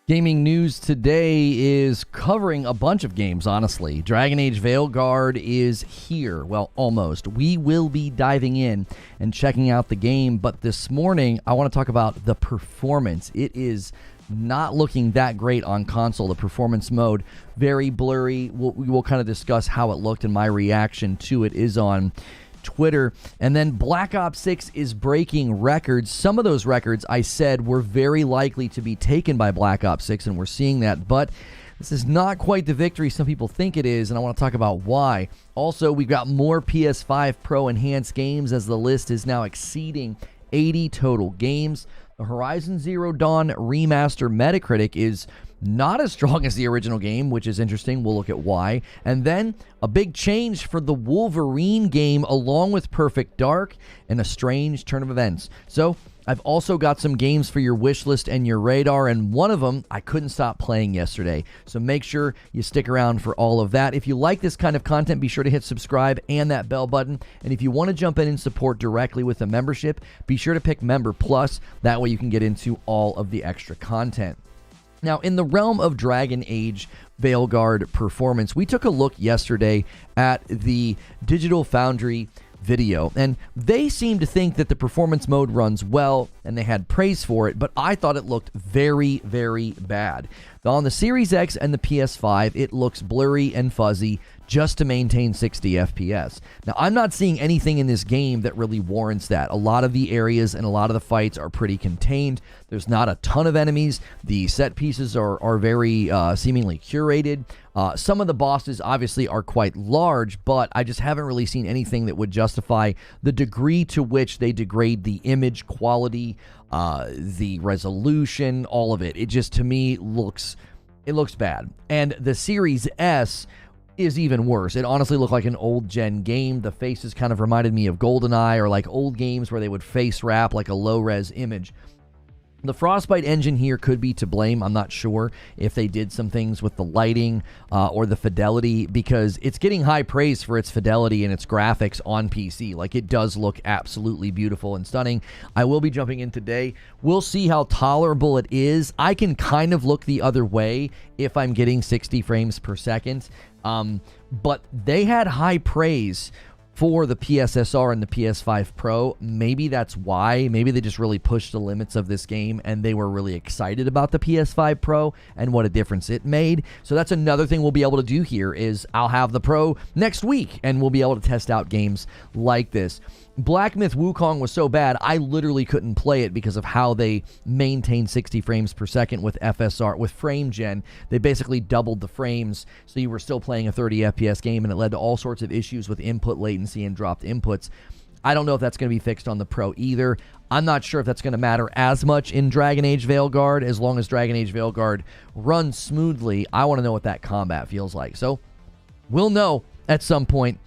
Gaming news today is covering a bunch of games, honestly. Dragon Age Veilguard is here. Well, almost. We will be diving in and checking out the game, but this morning I want to talk about the performance. It is not looking that great on console. The performance mode, very blurry. We will kind of discuss how it looked, and my reaction to it is on Twitter. And then Black Ops 6 is breaking records. Some of those records I said were very likely to be taken by Black Ops 6, and we're seeing that, but this is not quite the victory some people think it is, and I want to talk about why. Also, we've got more PS5 Pro enhanced games as the list is now exceeding 80 total games. The Horizon Zero Dawn remaster Metacritic is not as strong as the original game, which is interesting. We'll look at why. And then a big change for the Wolverine game along with Perfect Dark and a strange turn of events. So I've also got some games for your wish list and your radar, and one of them I couldn't stop playing yesterday. So make sure you stick around for all of that. If you like this kind of content, be sure to hit subscribe and that bell button. And if you want to jump in and support directly with a membership, be sure to pick Member Plus. That way you can get into all of the extra content. Now, in the realm of Dragon Age Veilguard performance, we took a look yesterday at the Digital Foundry video, and they seemed to think that the performance mode runs well, and they had praise for it, but I thought it looked very, very bad. On the Series X and the PS5, it looks blurry and fuzzy just to maintain 60 FPS. Now, I'm not seeing anything in this game that really warrants that. A lot of the areas and a lot of the fights are pretty contained. There's not a ton of enemies. The set pieces are very seemingly curated. Some of the bosses obviously are quite large, but I just haven't really seen anything that would justify the degree to which they degrade the image quality, the resolution, all of it. It just, to me, looks bad. And the Series S is even worse. It honestly looked like an old gen game. The faces kind of reminded me of GoldenEye or like old games where they would face wrap like a low res image. The Frostbite engine here could be to blame. I'm not sure if they did some things with the lighting or the fidelity, because it's getting high praise for its fidelity and its graphics on PC. Like, it does look absolutely beautiful and stunning. I will be jumping in today. We'll see how tolerable it is. I can kind of look the other way if I'm getting 60 frames per second. But they had high praise for the PSSR and the PS5 Pro. Maybe that's why. Maybe they just really pushed the limits of this game and they were really excited about the PS5 Pro and what a difference it made. So that's another thing we'll be able to do here is I'll have the Pro next week and we'll be able to test out games like this. Black Myth Wukong was so bad, I literally couldn't play it because of how they maintain 60 frames per second with FSR, with frame gen. They basically doubled the frames, so you were still playing a 30 FPS game, and it led to all sorts of issues with input latency and dropped inputs. I don't know if that's going to be fixed on the Pro either. I'm not sure if that's going to matter as much in Dragon Age Veilguard. As long as Dragon Age Veilguard runs smoothly, I want to know what that combat feels like. So we'll know at some point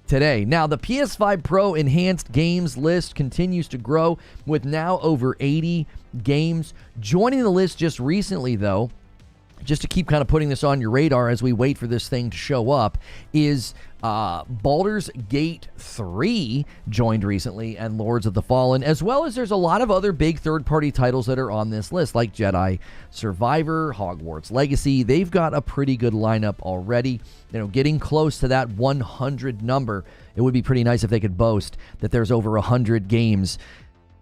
today. Now, the PS5 Pro enhanced games list continues to grow with now over 80 games. Joining the list just recently, though, just to keep kind of putting this on your radar as we wait for this thing to show up, is Baldur's Gate 3 joined recently, and Lords of the Fallen, as well as there's a lot of other big third-party titles that are on this list, like Jedi Survivor, Hogwarts Legacy. They've got a pretty good lineup already. You know, getting close to that 100 number. It would be pretty nice if they could boast that there's over 100 games,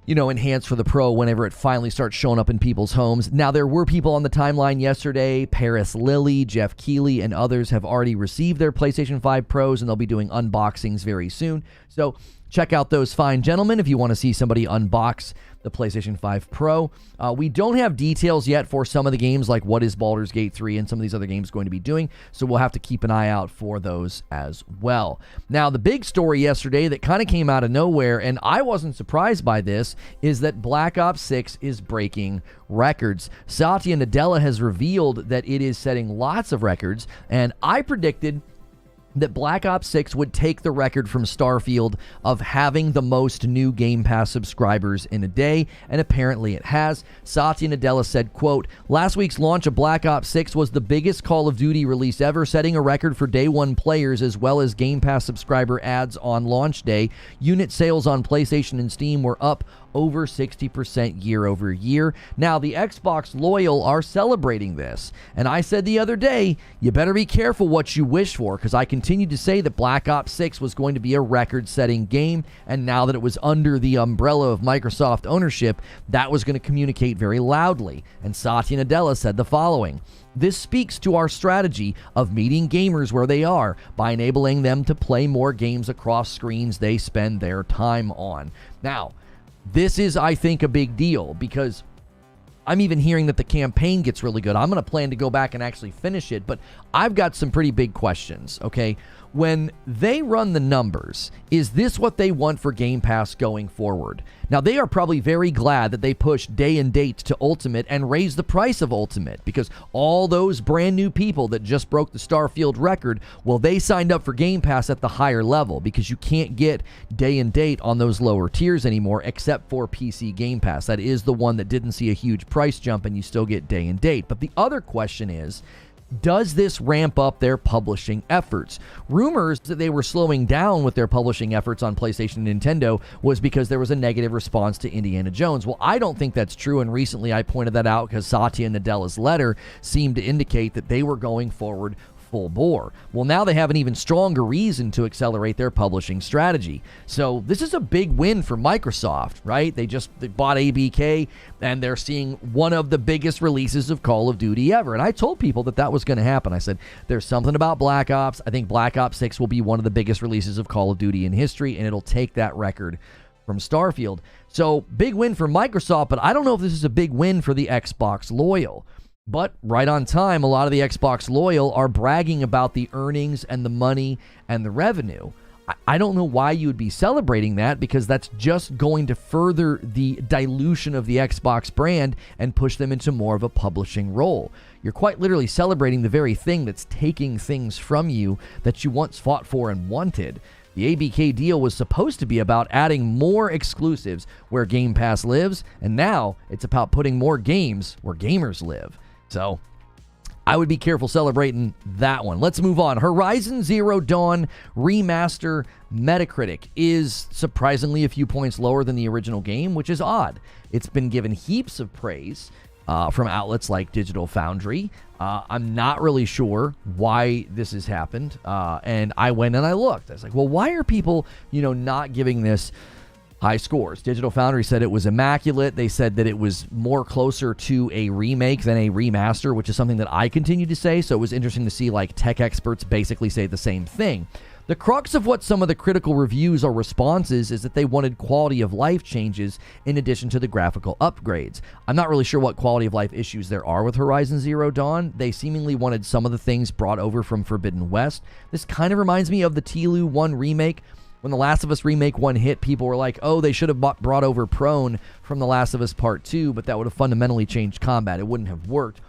you know, enhanced for the Pro whenever it finally starts showing up in people's homes. Now, there were people on the timeline yesterday. Paris Lilly, Jeff Keighley, and others have already received their PlayStation 5 Pros, and they'll be doing unboxings very soon. So check out those fine gentlemen if you want to see somebody unbox the PlayStation 5 Pro. We don't have details yet for some of the games, like what is Baldur's Gate 3 and some of these other games going to be doing, so we'll have to keep an eye out for those as well. Now, the big story yesterday that kind of came out of nowhere, and I wasn't surprised by this, is that Black Ops 6 is breaking records. Satya Nadella has revealed that it is setting lots of records, and I predicted that Black Ops 6 would take the record from Starfield of having the most new Game Pass subscribers in a day, and apparently it has. Satya Nadella said, quote, "Last week's launch of Black Ops 6 was the biggest Call of Duty release ever, setting a record for day one players as well as Game Pass subscriber adds on launch day. Unit sales on PlayStation and Steam were up over 60% year over year. Now, the Xbox loyal are celebrating this, and I said the other day, you better be careful what you wish for, because I continued to say that Black Ops 6 was going to be a record-setting game, and now that it was under the umbrella of Microsoft ownership, that was going to communicate very loudly. And Satya Nadella said the following: "This speaks to our strategy of meeting gamers where they are by enabling them to play more games across screens they spend their time on." Now, this is, I think, a big deal, because I'm even hearing that the campaign gets really good. I'm going to plan to go back and actually finish it, but I've got some pretty big questions, okay? When they run the numbers, is this what they want for Game Pass going forward? Now, they are probably very glad that they pushed day and date to Ultimate and raised the price of Ultimate, because all those brand new people that just broke the Starfield record, well, they signed up for Game Pass at the higher level, because you can't get day and date on those lower tiers anymore except for PC Game Pass. That is the one that didn't see a huge price jump, and you still get day and date. But the other question is, does this ramp up their publishing efforts? Rumors that they were slowing down with their publishing efforts on PlayStation and Nintendo was because there was a negative response to Indiana Jones. Well, I don't think that's true, and recently I pointed that out because Satya Nadella's letter seemed to indicate that they were going forward full bore. Well, now they have an even stronger reason to accelerate their publishing strategy. So this is a big win for Microsoft, right? They bought ABK, and they're seeing one of the biggest releases of Call of Duty ever. And I told people that that was going to happen. I said, there's something about Black Ops. I think Black Ops 6 will be one of the biggest releases of Call of Duty in history, and it'll take that record from Starfield. So big win for Microsoft, but I don't know if this is a big win for the Xbox loyal. But right on time, a lot of the Xbox loyal are bragging about the earnings and the money and the revenue. I don't know why you would be celebrating that, because that's just going to further the dilution of the Xbox brand and push them into more of a publishing role. You're quite literally celebrating the very thing that's taking things from you that you once fought for and wanted. The ABK deal was supposed to be about adding more exclusives where Game Pass lives, and now it's about putting more games where gamers live. So I would be careful celebrating that one. Let's move on. Horizon Zero Dawn Remaster Metacritic is surprisingly a few points lower than the original game, which is odd. It's been given heaps of praise from outlets like Digital Foundry. I'm not really sure why this has happened. And I went and I looked. I was like, well, why are people, not giving this high scores? Digital Foundry said it was immaculate. They said that it was more closer to a remake than a remaster, which is something that I continue to say. So it was interesting to see tech experts basically say the same thing. The crux of what some of the critical reviews or responses is that they wanted quality of life changes in addition to the graphical upgrades. I'm not really sure what quality of life issues there are with Horizon Zero Dawn. They seemingly wanted some of the things brought over from Forbidden West. This kind of reminds me of the TLU 1 remake. When The Last of Us Remake 1 hit, people were like, oh, they should have brought over Prone from The Last of Us Part 2, but that would have fundamentally changed combat. It wouldn't have worked.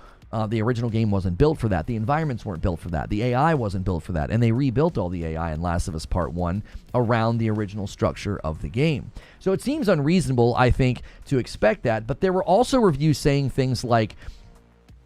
The original game wasn't built for that. The environments weren't built for that. The AI wasn't built for that. And they rebuilt all the AI in Last of Us Part 1 around the original structure of the game. So it seems unreasonable, I think, to expect that. But there were also reviews saying things like,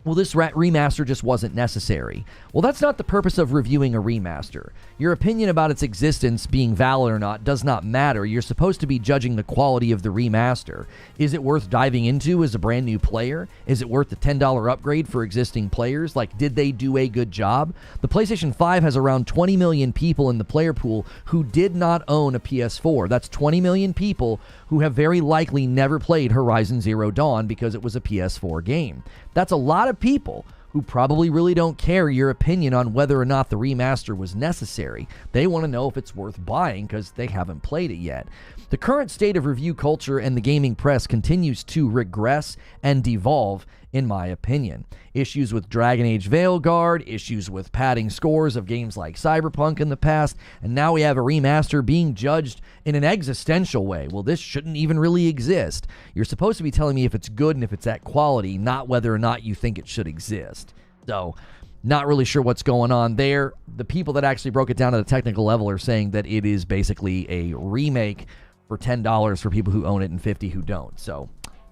well, this remaster just wasn't necessary. Well, that's not the purpose of reviewing a remaster. Your opinion about its existence being valid or not does not matter. You're supposed to be judging the quality of the remaster. Is it worth diving into as a brand new player? Is it worth the $10 upgrade for existing players? Did they do a good job? The PlayStation 5 has around 20 million people in the player pool who did not own a PS4. That's 20 million people who have very likely never played Horizon Zero Dawn because it was a PS4 game. That's a lot of people who probably really don't care your opinion on whether or not the remaster was necessary. They want to know if it's worth buying because they haven't played it yet. The current state of review culture and the gaming press continues to regress and devolve, in my opinion. Issues with Dragon Age Veilguard, issues with padding scores of games like Cyberpunk in the past, and now we have a remaster being judged in an existential way. Well, this shouldn't even really exist. You're supposed to be telling me if it's good and if it's at quality, not whether or not you think it should exist. So, not really sure what's going on there. The people that actually broke it down at a technical level are saying that it is basically a remake for $10 for people who own it and $50 who don't. So,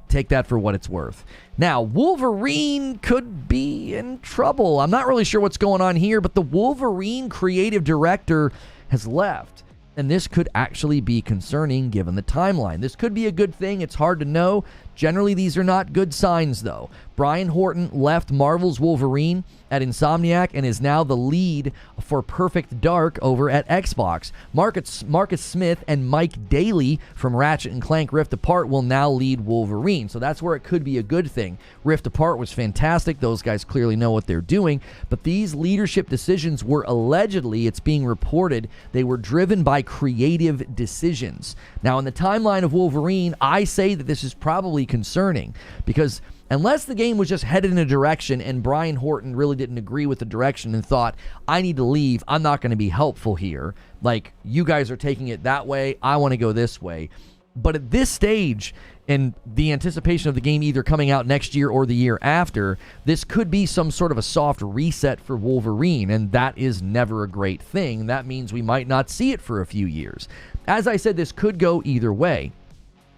take that for what it's worth. Now, Wolverine could be in trouble. I'm not really sure what's going on here, but the Wolverine creative director has left. And this could actually be concerning given the timeline. This could be a good thing. It's hard to know. Generally, these are not good signs, though. Brian Horton left Marvel's Wolverine at Insomniac and is now the lead for Perfect Dark over at Xbox. Marcus Smith and Mike Daly from Ratchet & Clank Rift Apart will now lead Wolverine, so that's where it could be a good thing. Rift Apart was fantastic. Those guys clearly know what they're doing, but these leadership decisions were allegedly, it's being reported, they were driven by creative decisions. Now, in the timeline of Wolverine, I say that this is probably concerning because unless the game was just headed in a direction and Brian Horton really didn't agree with the direction and thought, I need to leave, I'm not going to be helpful here. Like, you guys are taking it that way, I want to go this way. But at this stage, in the anticipation of the game either coming out next year or the year after, this could be some sort of a soft reset for Wolverine, and that is never a great thing. That means we might not see it for a few years. As I said, this could go either way.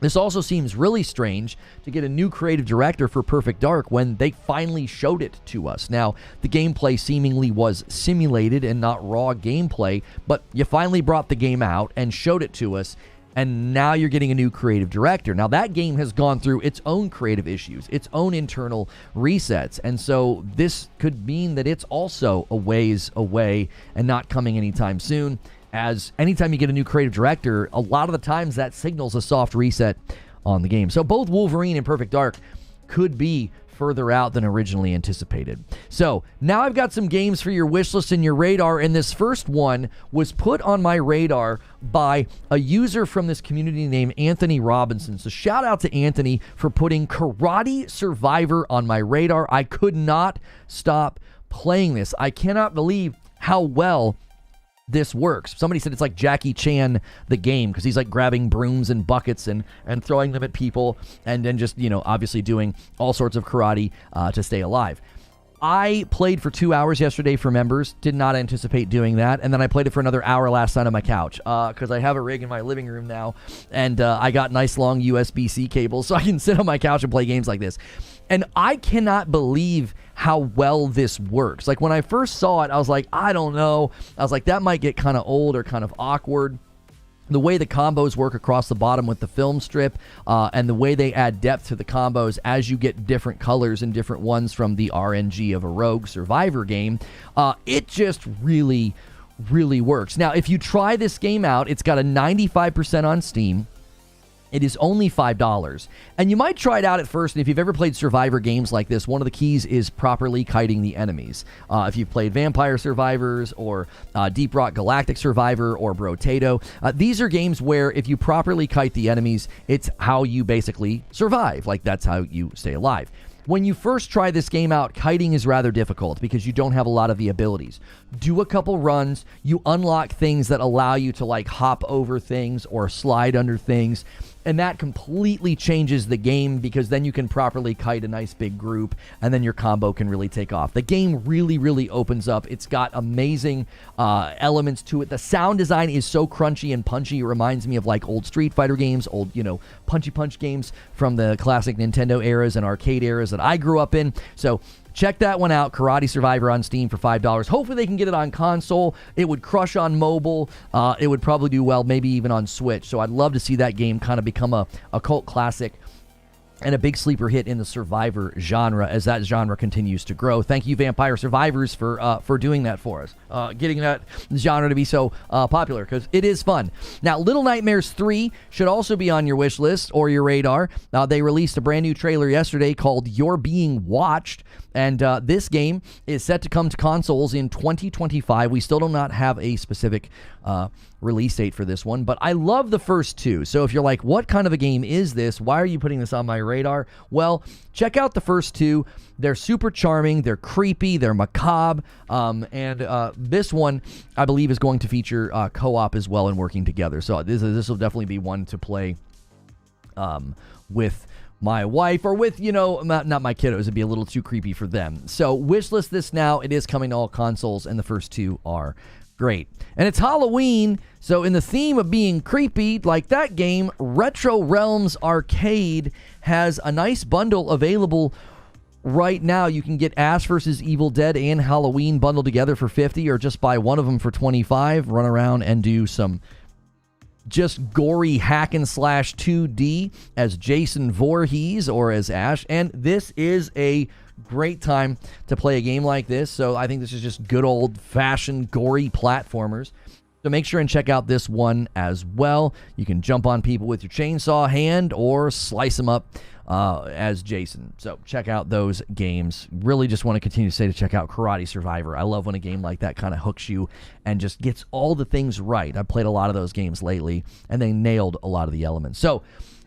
This also seems really strange to get a new creative director for Perfect Dark when they finally showed it to us. Now, the gameplay seemingly was simulated and not raw gameplay, but you finally brought the game out and showed it to us, and now you're getting a new creative director. Now, that game has gone through its own creative issues, its own internal resets, and so this could mean that it's also a ways away and not coming anytime soon. As anytime you get a new creative director, a lot of the times that signals a soft reset on the game. So both Wolverine and Perfect Dark could be further out than originally anticipated. So now I've got some games for your wish list and your radar, and this first one was put on my radar by a user from this community named Anthony Robinson. So shout out to Anthony for putting Karate Survivor on my radar. I could not stop playing this. I cannot believe how well this works. Somebody said it's like Jackie Chan the game because he's like grabbing brooms and buckets and throwing them at people and then just, you know, obviously doing all sorts of karate to stay alive. I played for 2 hours yesterday for members, did not anticipate doing that, and then I played it for another hour last night on my couch because I have a rig in my living room now, and I got nice long USB-C cables so I can sit on my couch and play games like this. And I cannot believe how well this works. Like, when I first saw it, I was like, I don't know. I was like, that might get kind of old or kind of awkward. The way the combos work across the bottom with the film strip and the way they add depth to the combos as you get different colors and different ones from the RNG of a Rogue Survivor game, it just really, really works. Now, if you try this game out, it's got a 95% on Steam. It is only $5, and you might try it out at first, and if you've ever played Survivor games like this, one of the keys is properly kiting the enemies. If you've played Vampire Survivors or Deep Rock Galactic Survivor or Brotato, these are games where if you properly kite the enemies, it's how you basically survive. Like, that's how you stay alive. When you first try this game out, kiting is rather difficult because you don't have a lot of the abilities. Do a couple runs, you unlock things that allow you to like hop over things or slide under things, and that completely changes the game because then you can properly kite a nice big group and then your combo can really take off. The game really, really opens up. It's got amazing elements to it. The sound design is so crunchy and punchy. It reminds me of like old Street Fighter games, old, you know, punchy punch games from the classic Nintendo eras and arcade eras that I grew up in. So check that one out, Karate Survivor on Steam for $5. Hopefully they can get it on console. It would crush on mobile. It would probably do well, maybe even on Switch. So I'd love to see that game kind of become a cult classic and a big sleeper hit in the Survivor genre as that genre continues to grow. Thank you, Vampire Survivors, for doing that for us, getting that genre to be so popular, because it is fun. Now, Little Nightmares 3 should also be on your wish list or your radar. They released a brand new trailer yesterday called You're Being Watched, and this game is set to come to consoles in 2025. We still do not have a specific release date for this one, but I love the first two. So if you're like, what kind of a game is this? Why are you putting this on my radar? Well, check out the first two. They're super charming, they're creepy, they're macabre, and this one, I believe, is going to feature co-op as well and working together. So this will definitely be one to play with my wife or with, you know, not my kiddos. It'd be a little too creepy for them. So wishlist this now. It is coming to all consoles, and the first two are great. And it's Halloween, so in the theme of being creepy, like that game, Retro Realms Arcade has a nice bundle available right now. You can get Ash vs. Evil Dead and Halloween bundled together for $50, or just buy one of them for $25. Run around and do some just gory hack and slash 2D as Jason Voorhees or as Ash. And this is a great time to play a game like this. So I think this is just good old-fashioned gory platformers. So make sure and check out this one as well. You can jump on people with your chainsaw hand or slice them up as Jason. So check out those games. Really just want to continue to say to check out Karate Survivor. I love when a game like that kind of hooks you and just gets all the things right. I've played a lot of those games lately, and they nailed a lot of the elements. So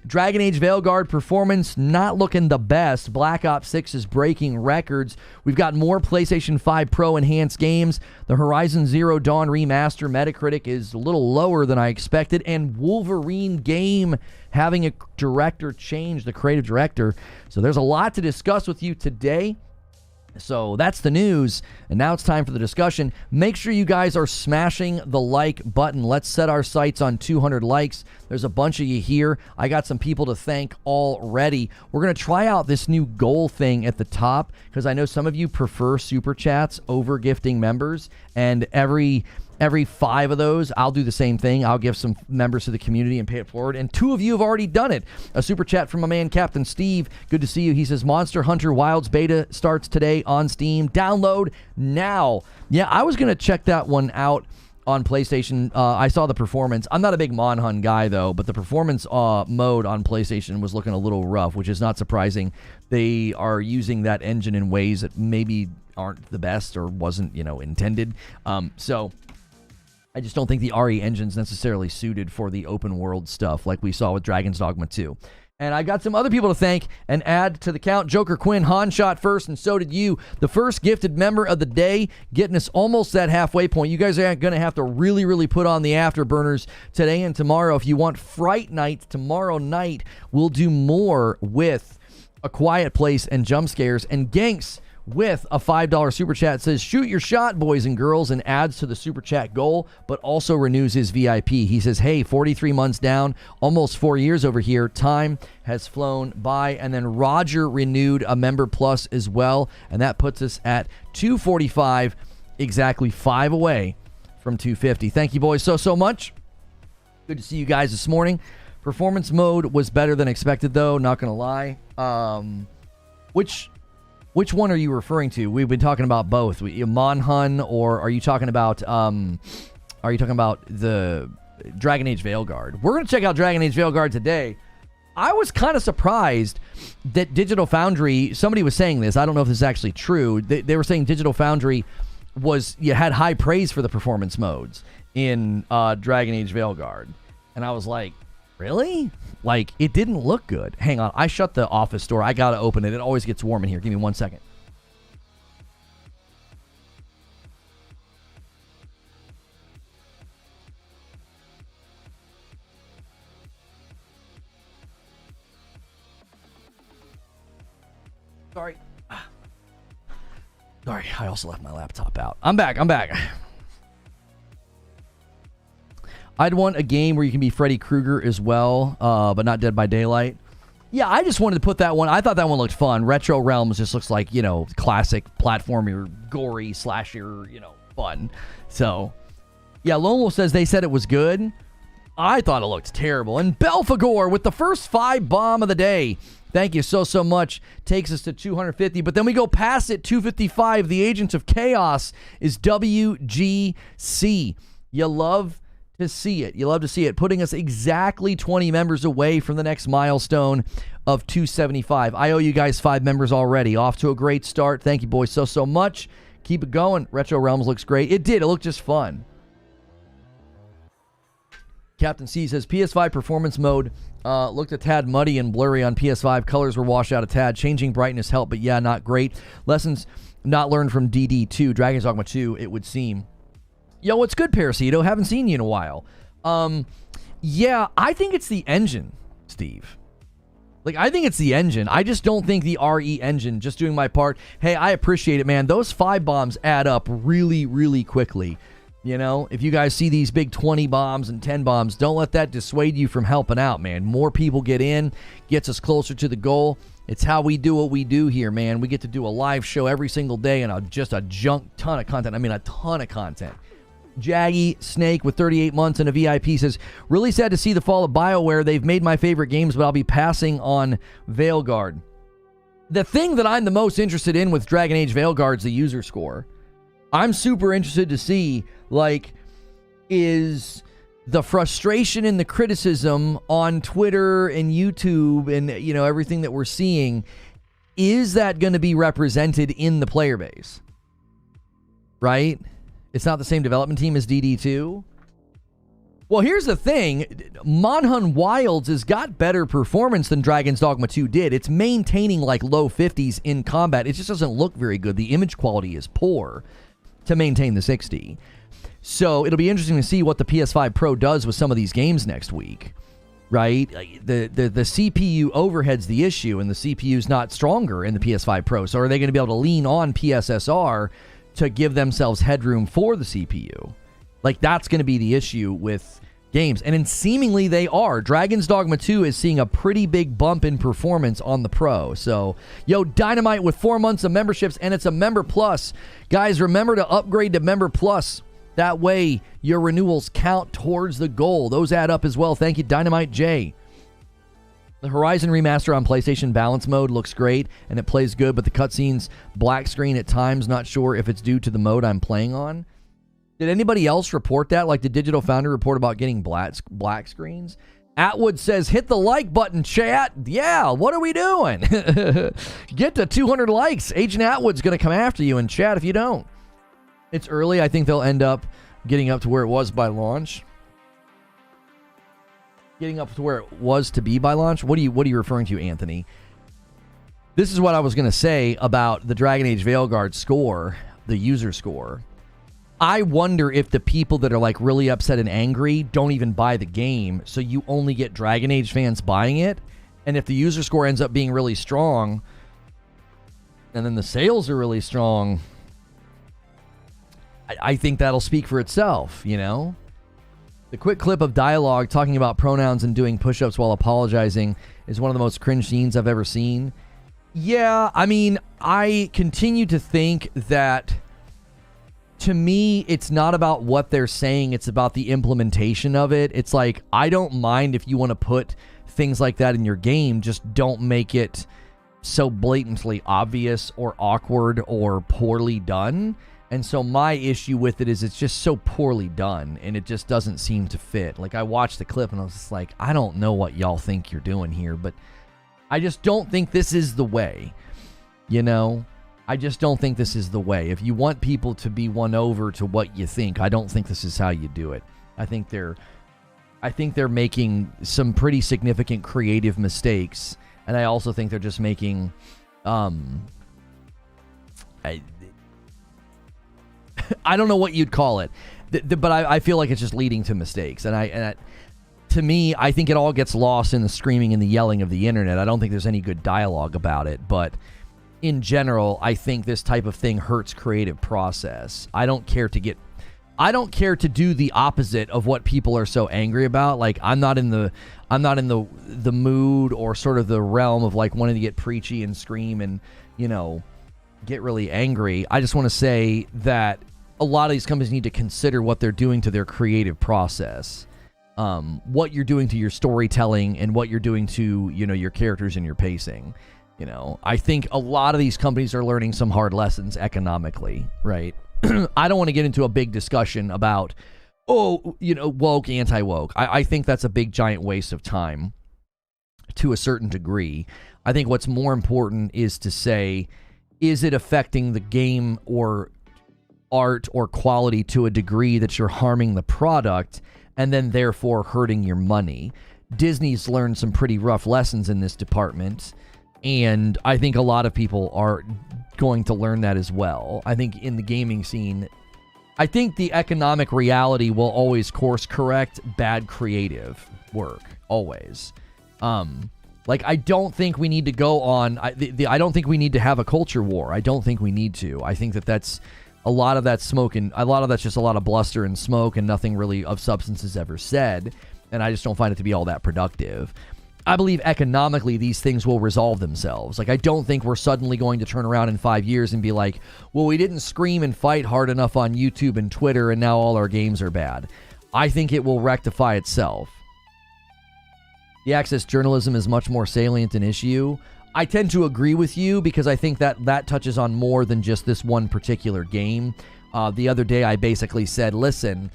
Dragon Age Veilguard performance not looking the best. Black Ops 6 is breaking records. We've got more PlayStation 5 Pro enhanced games. The Horizon Zero Dawn remaster Metacritic is a little lower than I expected. And Wolverine game having a director change, the creative director. So there's a lot to discuss with you today. So that's the news, and now it's time for the discussion. Make sure you guys are smashing the like button. Let's set our sights on 200 likes. There's a bunch of you here. I got some people to thank already. We're going to try out this new goal thing at the top because I know some of you prefer super chats over gifting members, and every 5 of those, I'll do the same thing. I'll give some members to the community and pay it forward. And 2 of you have already done it. A super chat from my man, Captain Steve. Good to see you. He says, Monster Hunter Wilds beta starts today on Steam. Download now. Yeah, I was going to check that one out on PlayStation. I saw the performance. I'm not a big Mon Hun guy, though, but the performance mode on PlayStation was looking a little rough, which is not surprising. They are using that engine in ways that maybe aren't the best or wasn't, intended. So I just don't think the RE engine's necessarily suited for the open world stuff like we saw with Dragon's Dogma 2. And I got some other people to thank and add to the count. Joker Quinn, Han shot first, and so did you. The first gifted member of the day, getting us almost that halfway point. You guys are going to have to really, really put on the afterburners today and tomorrow. If you want Fright Night tomorrow night, we'll do more with A Quiet Place and jump scares. And Ganks with a $5 super chat says, shoot your shot, boys and girls, and adds to the super chat goal, but also renews his VIP. He says, hey, 43 months down, almost 4 years over here. Time has flown by. And then Roger renewed a member plus as well, and that puts us at 245, exactly 5 away from 250. Thank you, boys, so much. Good to see you guys this morning. Performance mode was better than expected, though, not going to lie. Which one are you referring to? We've been talking about both. Mon Hun, or are you talking about the Dragon Age Veilguard? We're going to check out Dragon Age Veilguard today. I was kind of surprised that Digital Foundry, somebody was saying this, I don't know if this is actually true, they were saying Digital Foundry had high praise for the performance modes in Dragon Age Veilguard. And I was like, really? Like, it didn't look good. Hang on. I shut the office door. I got to open it. It always gets warm in here. Give me 1 second. Sorry. Sorry. I also left my laptop out. I'm back. I'd want a game where you can be Freddy Krueger as well, but not Dead by Daylight. Yeah, I just wanted to put that one. I thought that one looked fun. Retro Realms just looks like, classic platformer, gory, slasher, fun. So, yeah, Lone Wolf says they said it was good. I thought it looked terrible. And Belphegor with the first 5 bomb of the day. Thank you so much. Takes us to 250, but then we go past it, 255. The Agents of Chaos is WGC. You love to see it. You love to see it. Putting us exactly 20 members away from the next milestone of 275. I owe you guys 5 members already. Off to a great start. Thank you, boys, so much. Keep it going. Retro Realms looks great. It did. It looked just fun. Captain C says, PS5 performance mode looked a tad muddy and blurry on PS5. Colors were washed out a tad. Changing brightness helped, but yeah, not great. Lessons not learned from DD2, Dragon's Dogma 2, it would seem. Yo, what's good, Parasito? Haven't seen you in a while. Yeah, I think it's the engine, Steve. I think it's the engine. I just don't think the RE engine, just doing my part. Hey, I appreciate it, man. Those 5 bombs add up really, really quickly. If you guys see these big 20 bombs and 10 bombs, don't let that dissuade you from helping out, man. More people get in, gets us closer to the goal. It's how we do what we do here, man. We get to do a live show every single day and just a ton of content. I mean, a ton of content. Jaggy Snake with 38 months and a VIP says, really sad to see the fall of BioWare. They've made my favorite games, but I'll be passing on Veilguard. The thing that I'm the most interested in with Dragon Age Veilguard is the user score. I'm super interested to see, like, is the frustration and the criticism on Twitter and YouTube and, you know, everything that we're seeing, is that going to be represented in the player base? Right? It's not the same development team as DD2. Well, here's the thing. Monhun Wilds has got better performance than Dragon's Dogma 2 did. It's maintaining like low 50s in combat. It just doesn't look very good. The image quality is poor to maintain the 60. So it'll be interesting to see what the PS5 Pro does with some of these games next week. Right? The CPU overhead's the issue, and the CPU's not stronger in the PS5 Pro. So are they going to be able to lean on PSSR to give themselves headroom for the CPU? Like, that's going to be the issue with games. And seemingly they are. Dragon's Dogma 2 is seeing a pretty big bump in performance on the Pro. So, yo, Dynamite with 4 months of memberships, and it's a Member Plus. Guys, remember to upgrade to Member Plus. That way, your renewals count towards the goal. Those add up as well. Thank you, Dynamite J. The Horizon Remaster on PlayStation Balance Mode looks great, and it plays good, but the cutscenes black screen at times. Not sure if it's due to the mode I'm playing on. Did anybody else report that? Like, did Digital Foundry report about getting black screens? Atwood says, hit the like button, chat. Yeah, what are we doing? Get to 200 likes. Agent Atwood's going to come after you in chat if you don't. It's early. I think they'll end up getting up to where it was by launch. Getting up to where it was to be by launch? What are you referring to, Anthony? This is what I was going to say about the Dragon Age Veilguard score, the user score. I wonder if the people that are like really upset and angry don't even buy the game, so you only get Dragon Age fans buying it. And if the user score ends up being really strong, and then the sales are really strong, I think that'll speak for itself, you know? The quick clip of dialogue talking about pronouns and doing push-ups while apologizing is one of the most cringe scenes I've ever seen. Yeah, I mean, I continue to think that, to me, it's not about what they're saying, it's about the implementation of it. It's like, I don't mind if you want to put things like that in your game, just don't make it so blatantly obvious or awkward or poorly done. And so my issue with it is it's just so poorly done, and it just doesn't seem to fit. Like, I watched the clip and I was just like, I don't know what y'all think you're doing here, but I just don't think this is the way, you know? I just don't think this is the way. If you want people to be won over to what you think, I don't think this is how you do it. I think they're making some pretty significant creative mistakes, and I also think they're just making I don't know what you'd call it, but I feel like it's just leading to mistakes. And to me, I think it all gets lost in the screaming and the yelling of the internet. I don't think there's any good dialogue about it, but in general, I think this type of thing hurts creative process. I don't care to do the opposite of what people are so angry about. Like, I'm not in the mood or sort of the realm of like wanting to get preachy and scream and, you know, get really angry. I just want to say that a lot of these companies need to consider what they're doing to their creative process, what you're doing to your storytelling, and what you're doing to, you know, your characters and your pacing. You know, I think a lot of these companies are learning some hard lessons economically, right? I don't want to get into a big discussion about, woke, anti-woke. I think that's a big, giant waste of time to a certain degree. I think what's more important is to say, is it affecting the game or art or quality to a degree that you're harming the product and then therefore hurting your money? Disney's learned some pretty rough lessons in this department, and I think a lot of people are going to learn that as well. I think in the gaming scene, I think the economic reality will always course correct bad creative work, always. Like, I don't think we need to go on, I don't think we need to have a culture war. I don't think we need to. I think that's a lot of that smoke, and a lot of that's just a lot of bluster and smoke, and nothing really of substance is ever said, and I just don't find it to be all that productive. I believe economically these things will resolve themselves. Like, I don't think we're suddenly going to turn around in 5 years and be like, well, we didn't scream and fight hard enough on YouTube and Twitter, and now all our games are bad. I think it will rectify itself. The access journalism is much more salient an issue. I tend to agree with you because I think that that touches on more than just this one particular game. The other day I basically said, listen,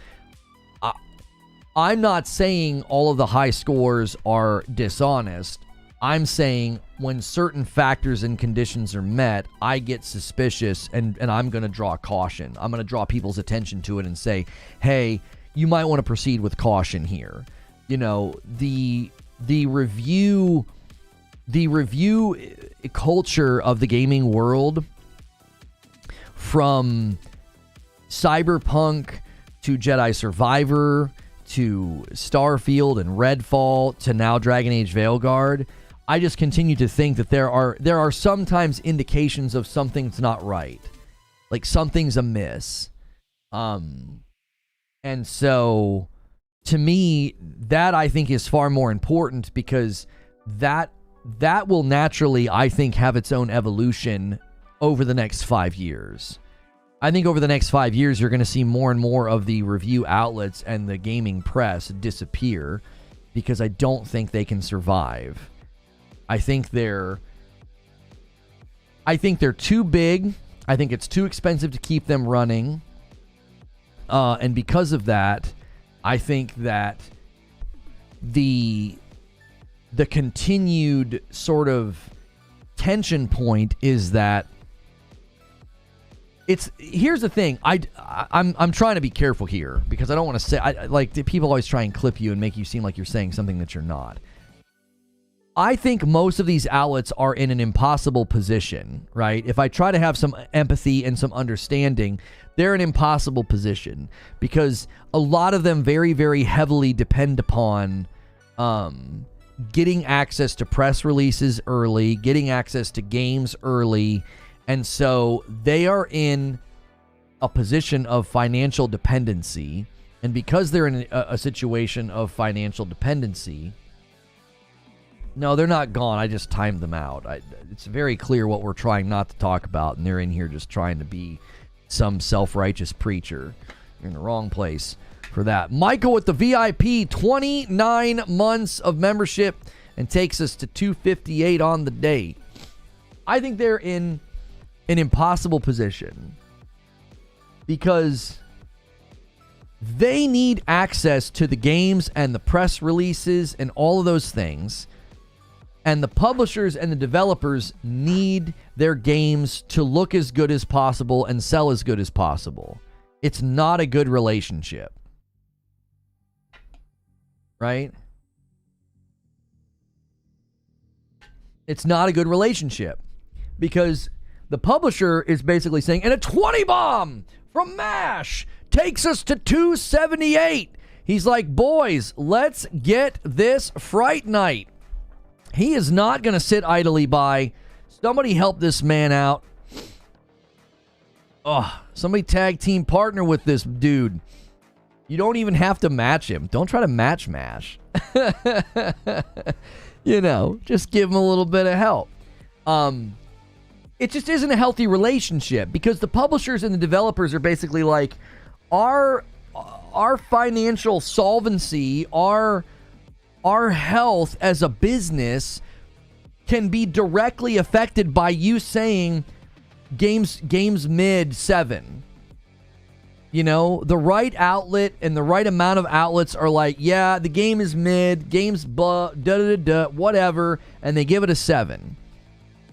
I'm not saying all of the high scores are dishonest. I'm saying when certain factors and conditions are met, I get suspicious and I'm going to draw caution. I'm going to draw people's attention to it and say, hey, you might want to proceed with caution here. You know, the review culture of the gaming world, from Cyberpunk to Jedi Survivor to Starfield and Redfall to now Dragon Age Veilguard, I just continue to think that there are sometimes indications of something's not right. Like something's amiss. And so to me, that I think is far more important, because that will naturally, I think, have its own evolution over the next 5 years. I think over the next 5 years, you're going to see more and more of the review outlets and the gaming press disappear, because I don't think they can survive. I think they're too big. I think it's too expensive to keep them running. And because of that, I think that the continued sort of tension point is that here's the thing. I'm trying to be careful here, because I don't want to say, like, people always try and clip you and make you seem like you're saying something that you're not. I think most of these outlets are in an impossible position, right? If I try to have some empathy and some understanding, they're in an impossible position, because a lot of them very, very heavily depend upon getting access to press releases early, getting access to games early. And so they are in a position of financial dependency. And because they're in a situation of financial dependency, no, they're not gone. I just timed them out. It's very clear what we're trying not to talk about, and they're in here just trying to be some self-righteous preacher. You're in the wrong place for that. Michael with the VIP, 29 months of membership, and takes us to 258 on the day. I think they're in an impossible position, because they need access to the games and the press releases and all of those things. And the publishers and the developers need their games to look as good as possible and sell as good as possible. It's not a good relationship. Right? It's not a good relationship, because the publisher is basically saying, and a 20 bomb from MASH takes us to 278. He's like, boys, let's get this Fright Night. He is not going to sit idly by. Somebody help this man out. Oh, somebody tag team partner with this dude. You don't even have to match him. Don't try to match MASH. You know, just give him a little bit of help. It just isn't a healthy relationship, because the publishers and the developers are basically like, our financial solvency, our health as a business can be directly affected by you saying games mid 7. You know, the right outlet and the right amount of outlets are like, yeah, the game is mid, game's blah, whatever, and they give it a 7.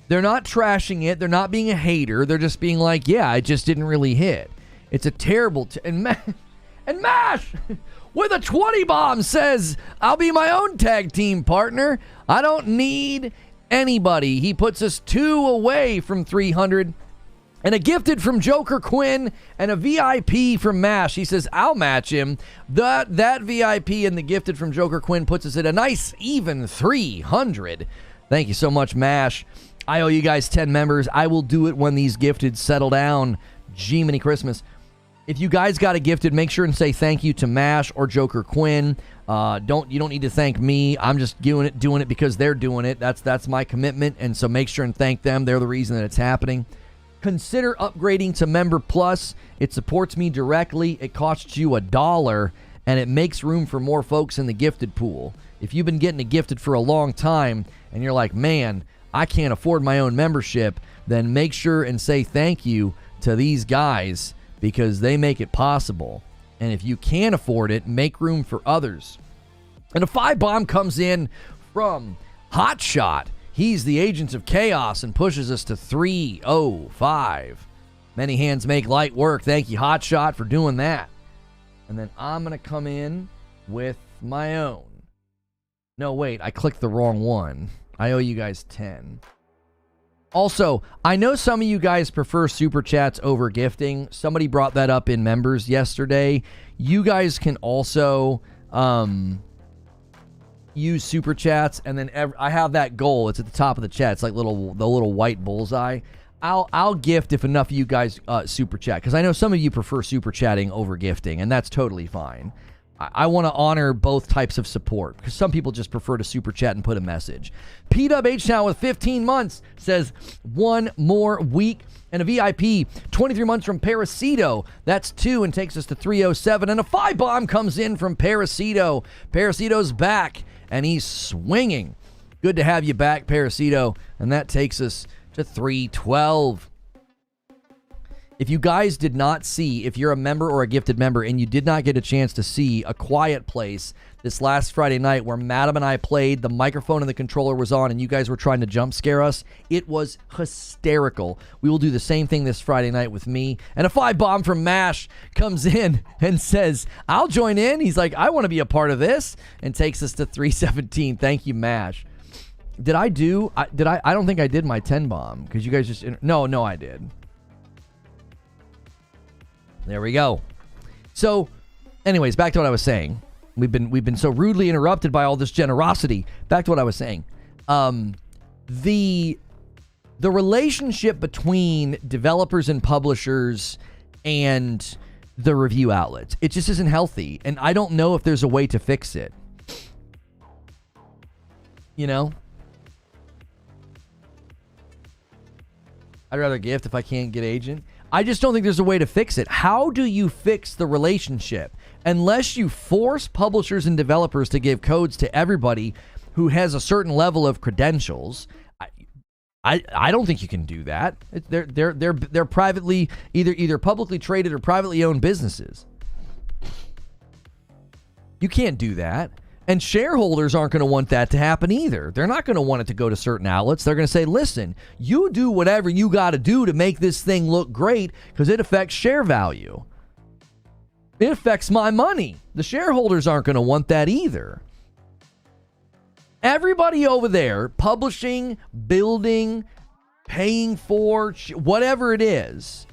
They're not trashing it. They're not being a hater. They're just being like, yeah, it just didn't really hit. It's a terrible... and MASH with a 20 bomb says, I'll be my own tag team partner. I don't need anybody. He puts us 2 away from 300. And a gifted from Joker Quinn and a VIP from MASH. He says, I'll match him. That VIP and the gifted from Joker Quinn puts us at a nice even 300. Thank you so much, MASH. I owe you guys 10 members. I will do it when these gifted settle down. G-Mini Christmas. If you guys got a gifted, make sure and say thank you to MASH or Joker Quinn. You don't need to thank me. I'm just doing it because they're doing it. That's my commitment, and so make sure and thank them. They're the reason that it's happening. Consider upgrading to Member Plus. It supports me directly. It costs you $1, and it makes room for more folks in the gifted pool. If you've been getting it gifted for a long time, and you're like, man, I can't afford my own membership, then make sure and say thank you to these guys because they make it possible. And if you can't afford it, make room for others. And a 5-bomb comes in from Hotshot. He's the Agents of Chaos and pushes us to 305. Many hands make light work. Thank you, Hotshot, for doing that. And then I'm going to come in with my own. No, wait, I clicked the wrong one. I owe you guys 10. Also, I know some of you guys prefer super chats over gifting. Somebody brought that up in members yesterday. You guys can also use super chats, and then I have that goal. It's at the top of the chat. It's like the little white bullseye. I'll gift if enough of you guys super chat, because I know some of you prefer super chatting over gifting, and that's totally fine. I want to honor both types of support, because some people just prefer to super chat and put a message. PWH now with 15 months says 1 more week. And a VIP, 23 months from Parasito. That's 2 and takes us to 307. And a 5-bomb comes in from Parasito. Parasito's back, and he's swinging. Good to have you back, Parasito. And that takes us to 312. If you guys did not see, if you're a member or a gifted member and you did not get a chance to see A Quiet Place this last Friday night where Madam and I played, the microphone and the controller was on and you guys were trying to jump scare us, it was hysterical. We will do the same thing this Friday night with me. And a 5-bomb from MASH comes in and says, I'll join in. He's like, I want to be a part of this, and takes us to 317. Thank you, MASH. I don't think I did my 10-bomb because you guys just, no, I did. There we go. So, anyways, back to what I was saying. We've been so rudely interrupted by all this generosity. Back to what I was saying. The relationship between developers and publishers and the review outlets, it just isn't healthy, and I don't know if there's a way to fix it. You know? I'd rather gift if I can't get agent. I just don't think there's a way to fix it. How do you fix the relationship? Unless you force publishers and developers to give codes to everybody who has a certain level of credentials, I don't think you can do that. They're privately either publicly traded or privately owned businesses. You can't do that. And shareholders aren't going to want that to happen either. They're not going to want it to go to certain outlets. They're going to say, listen, you do whatever you got to do to make this thing look great because it affects share value. It affects my money. The shareholders aren't going to want that either. Everybody over there, publishing, building, paying for, whatever it is,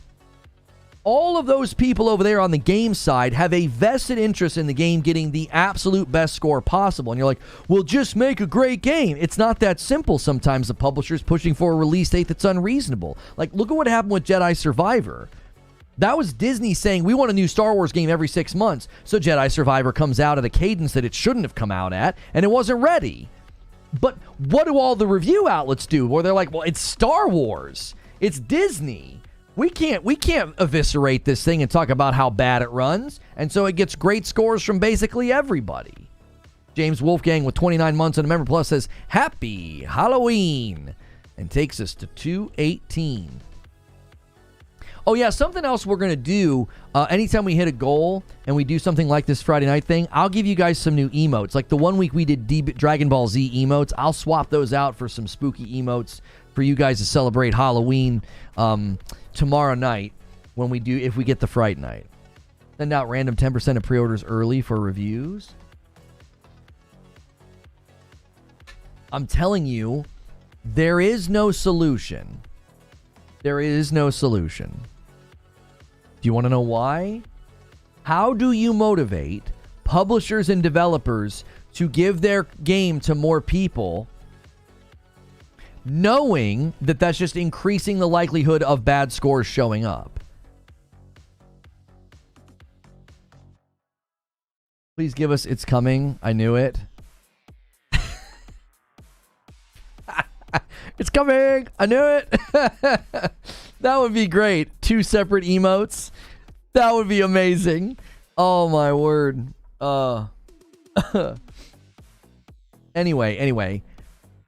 all of those people over there on the game side have a vested interest in the game getting the absolute best score possible. And you're like, well, just make a great game. It's not that simple. Sometimes the publisher's pushing for a release date that's unreasonable. Like, look at what happened with Jedi Survivor. That was Disney saying, we want a new Star Wars game every 6 months. So Jedi Survivor comes out at a cadence that it shouldn't have come out at, and it wasn't ready. But what do all the review outlets do? Where they're like, well, it's Star Wars. It's Disney. We can't eviscerate this thing and talk about how bad it runs. And so it gets great scores from basically everybody. James Wolfgang with 29 months and a member plus says, Happy Halloween, and takes us to 218. Oh yeah, something else we're going to do, anytime we hit a goal and we do something like this Friday night thing, I'll give you guys some new emotes. Like the one week we did Dragon Ball Z emotes, I'll swap those out for some spooky emotes for you guys to celebrate Halloween tomorrow night if we get the Fright Night. Send out random 10% of pre-orders early for reviews. I'm telling you, there is no solution. There is no solution. Do you want to know why? How do you motivate publishers and developers to give their game to more people, knowing that that's just increasing the likelihood of bad scores showing up? Please give us It's Coming. I knew it. It's coming. I knew it. That would be great. 2 separate emotes. That would be amazing. Oh my word. Anyway.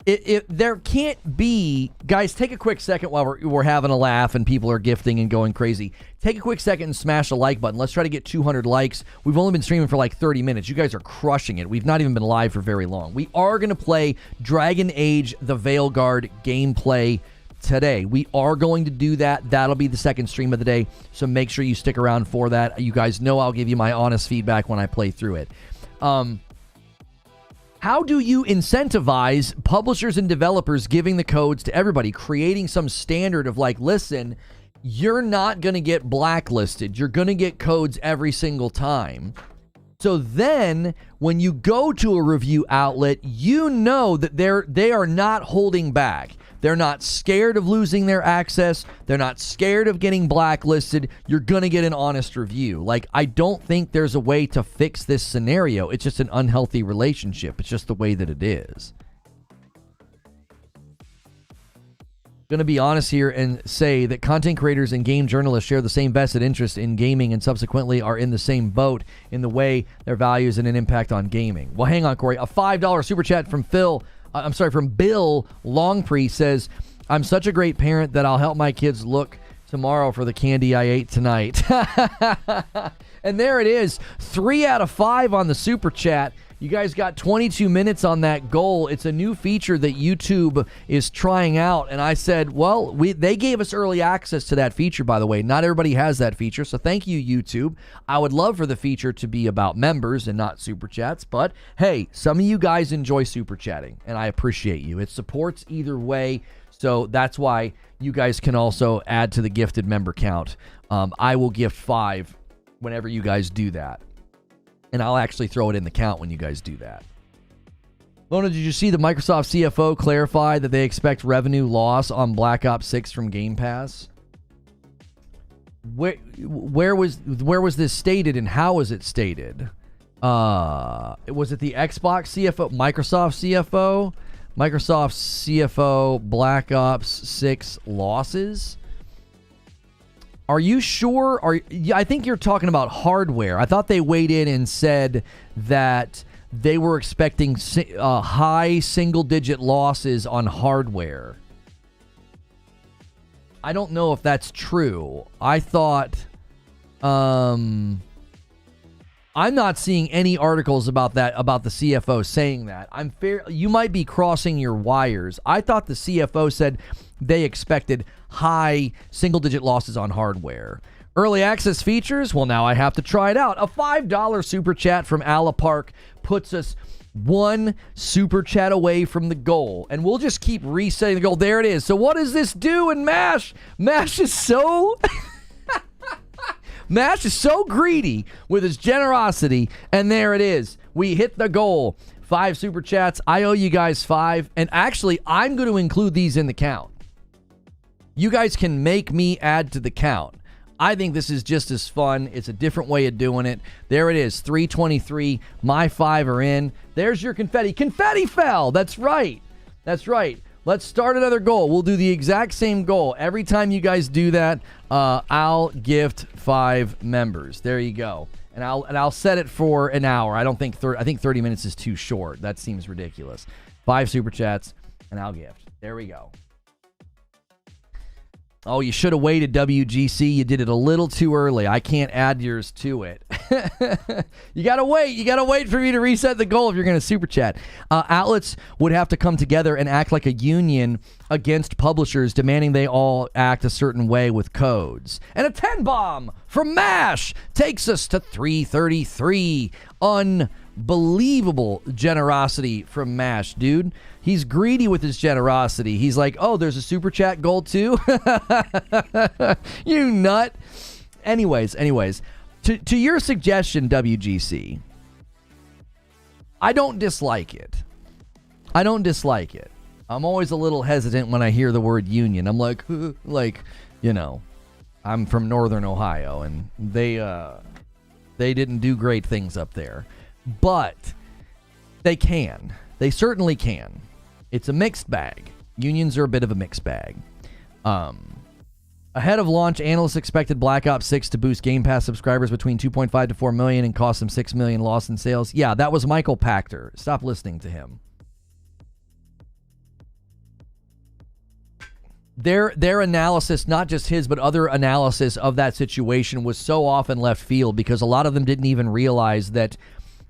There can't be, guys, take a quick second while we're having a laugh and people are gifting and going crazy. Take a quick second and smash the like button. Let's try to get 200 likes. We've only been streaming for like 30 minutes. You guys are crushing it. We've not even been live for very long. We are going to play Dragon Age The Veilguard gameplay today. We are going to do that. That'll be the second stream of the day, so make sure you stick around for that. You guys know I'll give you my honest feedback when I play through it. How do you incentivize publishers and developers giving the codes to everybody, creating some standard of like, listen, you're not going to get blacklisted. You're going to get codes every single time. So then when you go to a review outlet, you know that they are not holding back. They're not scared of losing their access. They're not scared of getting blacklisted. You're going to get an honest review. Like, I don't think there's a way to fix this scenario. It's just an unhealthy relationship. It's just the way that it is. Going to be honest here and say that content creators and game journalists share the same vested interest in gaming and subsequently are in the same boat in the way their values and an impact on gaming. Well, hang on, Corey. A $5 super chat from from Bill Longpre says, I'm such a great parent that I'll help my kids look tomorrow for the candy I ate tonight. And there it is. 3 out of 5 on the super chat. You guys got 22 minutes on that goal. It's a new feature that YouTube is trying out. And I said, well, they gave us early access to that feature, by the way. Not everybody has that feature. So thank you, YouTube. I would love for the feature to be about members and not super chats. But hey, some of you guys enjoy super chatting, and I appreciate you. It supports either way. So that's why you guys can also add to the gifted member count. I will gift 5 whenever you guys do that. And I'll actually throw it in the count when you guys do that. Lona, did you see the Microsoft CFO clarify that they expect revenue loss on Black Ops 6 from Game Pass? Where was this stated and how was it stated? Was it the Xbox CFO, Microsoft CFO? Microsoft CFO, Black Ops 6 losses? Are you sure? I think you're talking about hardware. I thought they weighed in and said that they were expecting high single-digit losses on hardware. I don't know if that's true. I thought... I'm not seeing any articles about that, about the CFO saying that. You might be crossing your wires. I thought the CFO said they expected high single-digit losses on hardware. Early access features? Well, now I have to try it out. A $5 super chat from Ala Park puts us 1 super chat away from the goal. And we'll just keep resetting the goal. There it is. So what does this do in MASH? MASH is so... MASH is so greedy with his generosity, and there it is. We hit the goal. 5 super chats. I owe you guys 5, and actually, I'm going to include these in the count. You guys can make me add to the count. I think this is just as fun. It's a different way of doing it. There it is, 323. My 5 are in. There's your confetti. Confetti fell. That's right. That's right. Let's start another goal. We'll do the exact same goal. Every time you guys do that, I'll gift 5 members. There you go. And I'll set it for an hour. I think 30 minutes is too short. That seems ridiculous. 5 super chats, and I'll gift. There we go. Oh, you should have waited, WGC. You did it a little too early. I can't add yours to it. You got to wait. You got to wait for me to reset the goal if you're going to super chat. Outlets would have to come together and act like a union against publishers, demanding they all act a certain way with codes. And a 10 bomb from MASH takes us to 333. Unbelievable generosity from MASH, dude. He's greedy with his generosity. He's like, oh, there's a super chat goal too? You nut. Anyways, to your suggestion, WGC, I don't dislike it. I'm always a little hesitant when I hear the word union. I'm like, I'm from Northern Ohio, and they didn't do great things up there. but they can. They certainly can. It's a mixed bag. Unions are a bit of a mixed bag. Ahead of launch, analysts expected Black Ops 6 to boost Game Pass subscribers between 2.5 to 4 million and cost them 6 million loss in sales. Yeah, that was Michael Pachter. Stop listening to him. Their analysis, not just his, but other analysis of that situation was so off in left field because a lot of them didn't even realize that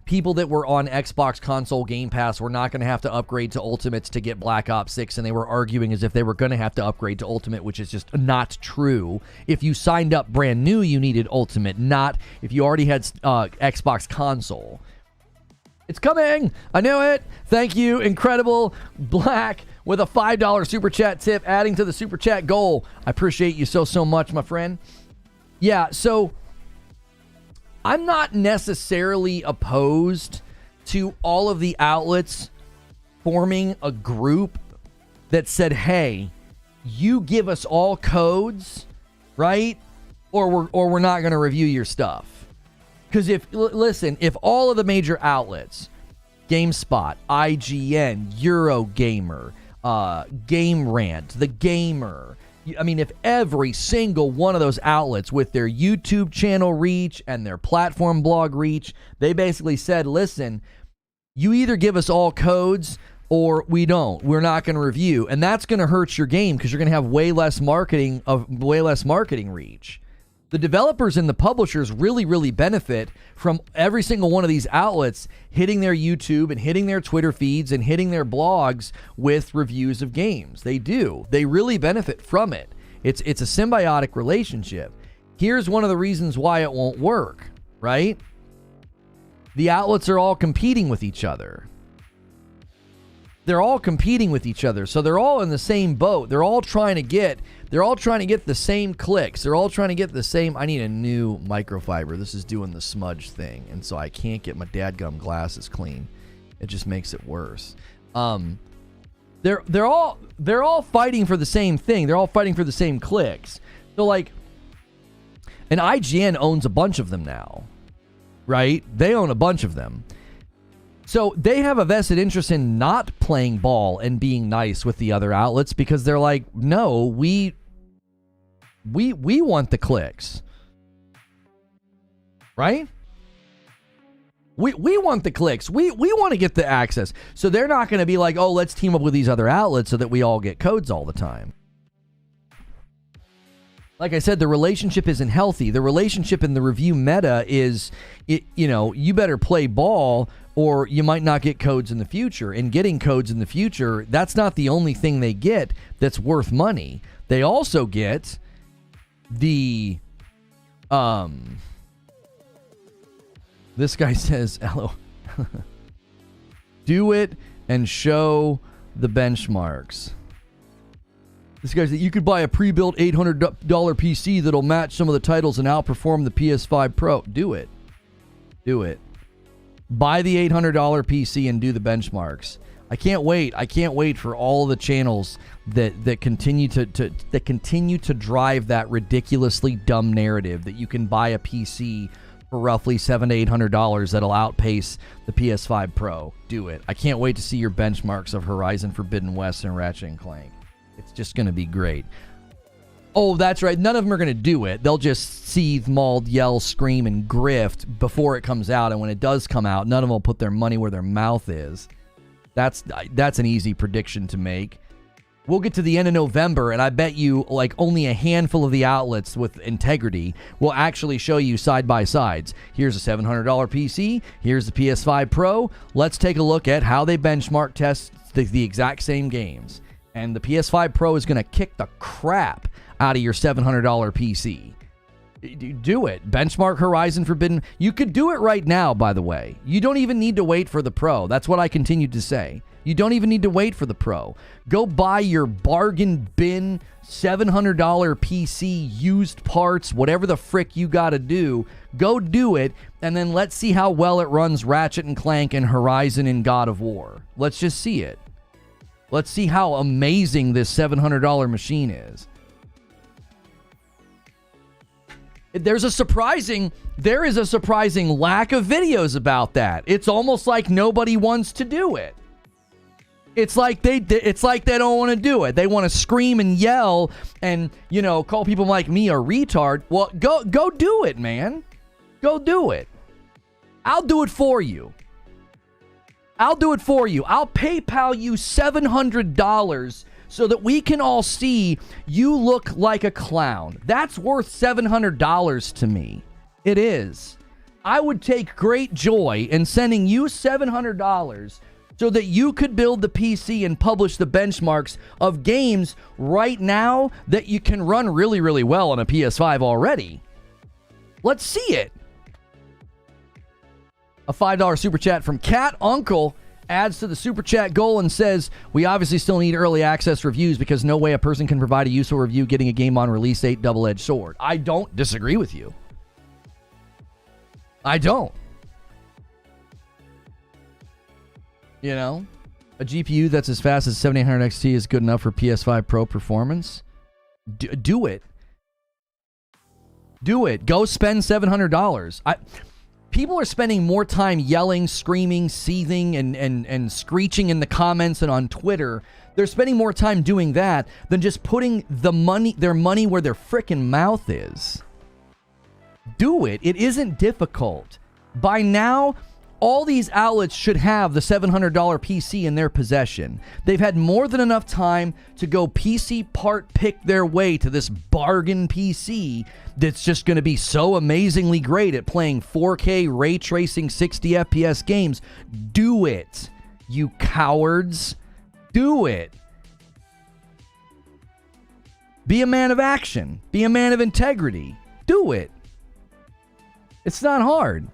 people that were on Xbox console Game Pass were not going to have to upgrade to Ultimates to get Black Ops 6, and they were arguing as if they were going to have to upgrade to Ultimate, which is just not true. If you signed up brand new, you needed Ultimate, not if you already had Xbox console. It's coming! I knew it! Thank you, Incredible Black, with a $5 Super Chat tip, adding to the Super Chat goal. I appreciate you so much, my friend. Yeah, so I'm not necessarily opposed to all of the outlets forming a group that said, hey, you give us all codes, right? Or we're not going to review your stuff. Because listen, if all of the major outlets, GameSpot, IGN, Eurogamer, Game Rant, The Gamer, I mean, if every single one of those outlets with their YouTube channel reach and their platform blog reach, they basically said, listen, you either give us all codes or we don't. We're not going to review. And that's going to hurt your game because you're going to have way less marketing reach. The developers and the publishers really benefit from every single one of these outlets hitting their YouTube and hitting their Twitter feeds and hitting their blogs with reviews of games. They do. They really benefit from it. It's a symbiotic relationship. Here's one of the reasons why it won't work, right? The outlets are all competing with each other. They're all competing with each other. So they're all in the same boat. They're all trying to get the same clicks. They're all trying to get the same. I need a new microfiber. This is doing the smudge thing. And so I can't get my dadgum glasses clean. It just makes it worse. They're all fighting for the same thing. They're all fighting for the same clicks. So like, and IGN owns a bunch of them now, right? They own a bunch of them. So they have a vested interest in not playing ball and being nice with the other outlets because they're like, no, we want the clicks, right? We want the clicks. We want to get the access. So they're not going to be like, oh, let's team up with these other outlets so that we all get codes all the time. Like I said, the relationship isn't healthy. The relationship in the review meta is, you better play ball or you might not get codes in the future. And getting codes in the future, that's not the only thing they get that's worth money. They also get the, this guy says, hello, do it and show the benchmarks. This guy's that you could buy a pre-built $800 PC that'll match some of the titles and outperform the PS5 Pro. Do it. Do it. Buy the $800 PC and do the benchmarks. I can't wait. I can't wait for all the channels that continue to drive that ridiculously dumb narrative that you can buy a PC for roughly $700 to $800 that'll outpace the PS5 Pro. Do it. I can't wait to see your benchmarks of Horizon Forbidden West and Ratchet and Clank. It's just going to be great. Oh, that's right. None of them are going to do it. They'll just seethe, maul, yell, scream, and grift before it comes out. And when it does come out, none of them will put their money where their mouth is. That's an easy prediction to make. We'll get to the end of November, and I bet you like only a handful of the outlets with integrity will actually show you side-by-sides. Here's a $700 PC. Here's the PS5 Pro. Let's take a look at how they benchmark test the exact same games. And the PS5 Pro is going to kick the crap out of your $700 PC. Do it. Benchmark Horizon Forbidden. You could do it right now, by the way. You don't even need to wait for the Pro. That's what I continue to say. You don't even need to wait for the Pro. Go buy your bargain bin $700 PC, used parts, whatever the frick you got to do. Go do it, and then let's see how well it runs Ratchet and Clank and Horizon and God of War. Let's just see it. Let's see how amazing this $700 machine is. There is a surprising lack of videos about that. It's almost like nobody wants to do it. It's like they don't want to do it. They want to scream and yell and, call people like me a retard. Well, go do it, man. Go do it. I'll do it for you. I'll PayPal you $700 so that we can all see you look like a clown. That's worth $700 to me. It is. I would take great joy in sending you $700 so that you could build the PC and publish the benchmarks of games right now that you can run really, really well on a PS5 already. Let's see it. A $5 super chat from Cat Uncle adds to the super chat goal and says, we obviously still need early access reviews because no way a person can provide a useful review getting a game on release date, double-edged sword. I don't disagree with you. I don't. A GPU that's as fast as 7800 XT is good enough for PS5 Pro performance. Do it. Do it. Go spend $700. People are spending more time yelling, screaming, seething, and screeching in the comments and on Twitter. They're spending more time doing that than just putting their money where their frickin' mouth is. Do it. It isn't difficult. By now, all these outlets should have the $700 PC in their possession. They've had more than enough time to go PC part pick their way to this bargain PC that's just going to be so amazingly great at playing 4K ray tracing 60 FPS games. Do it, you cowards. Do it. Be a man of action. Be a man of integrity. Do it. It's not hard.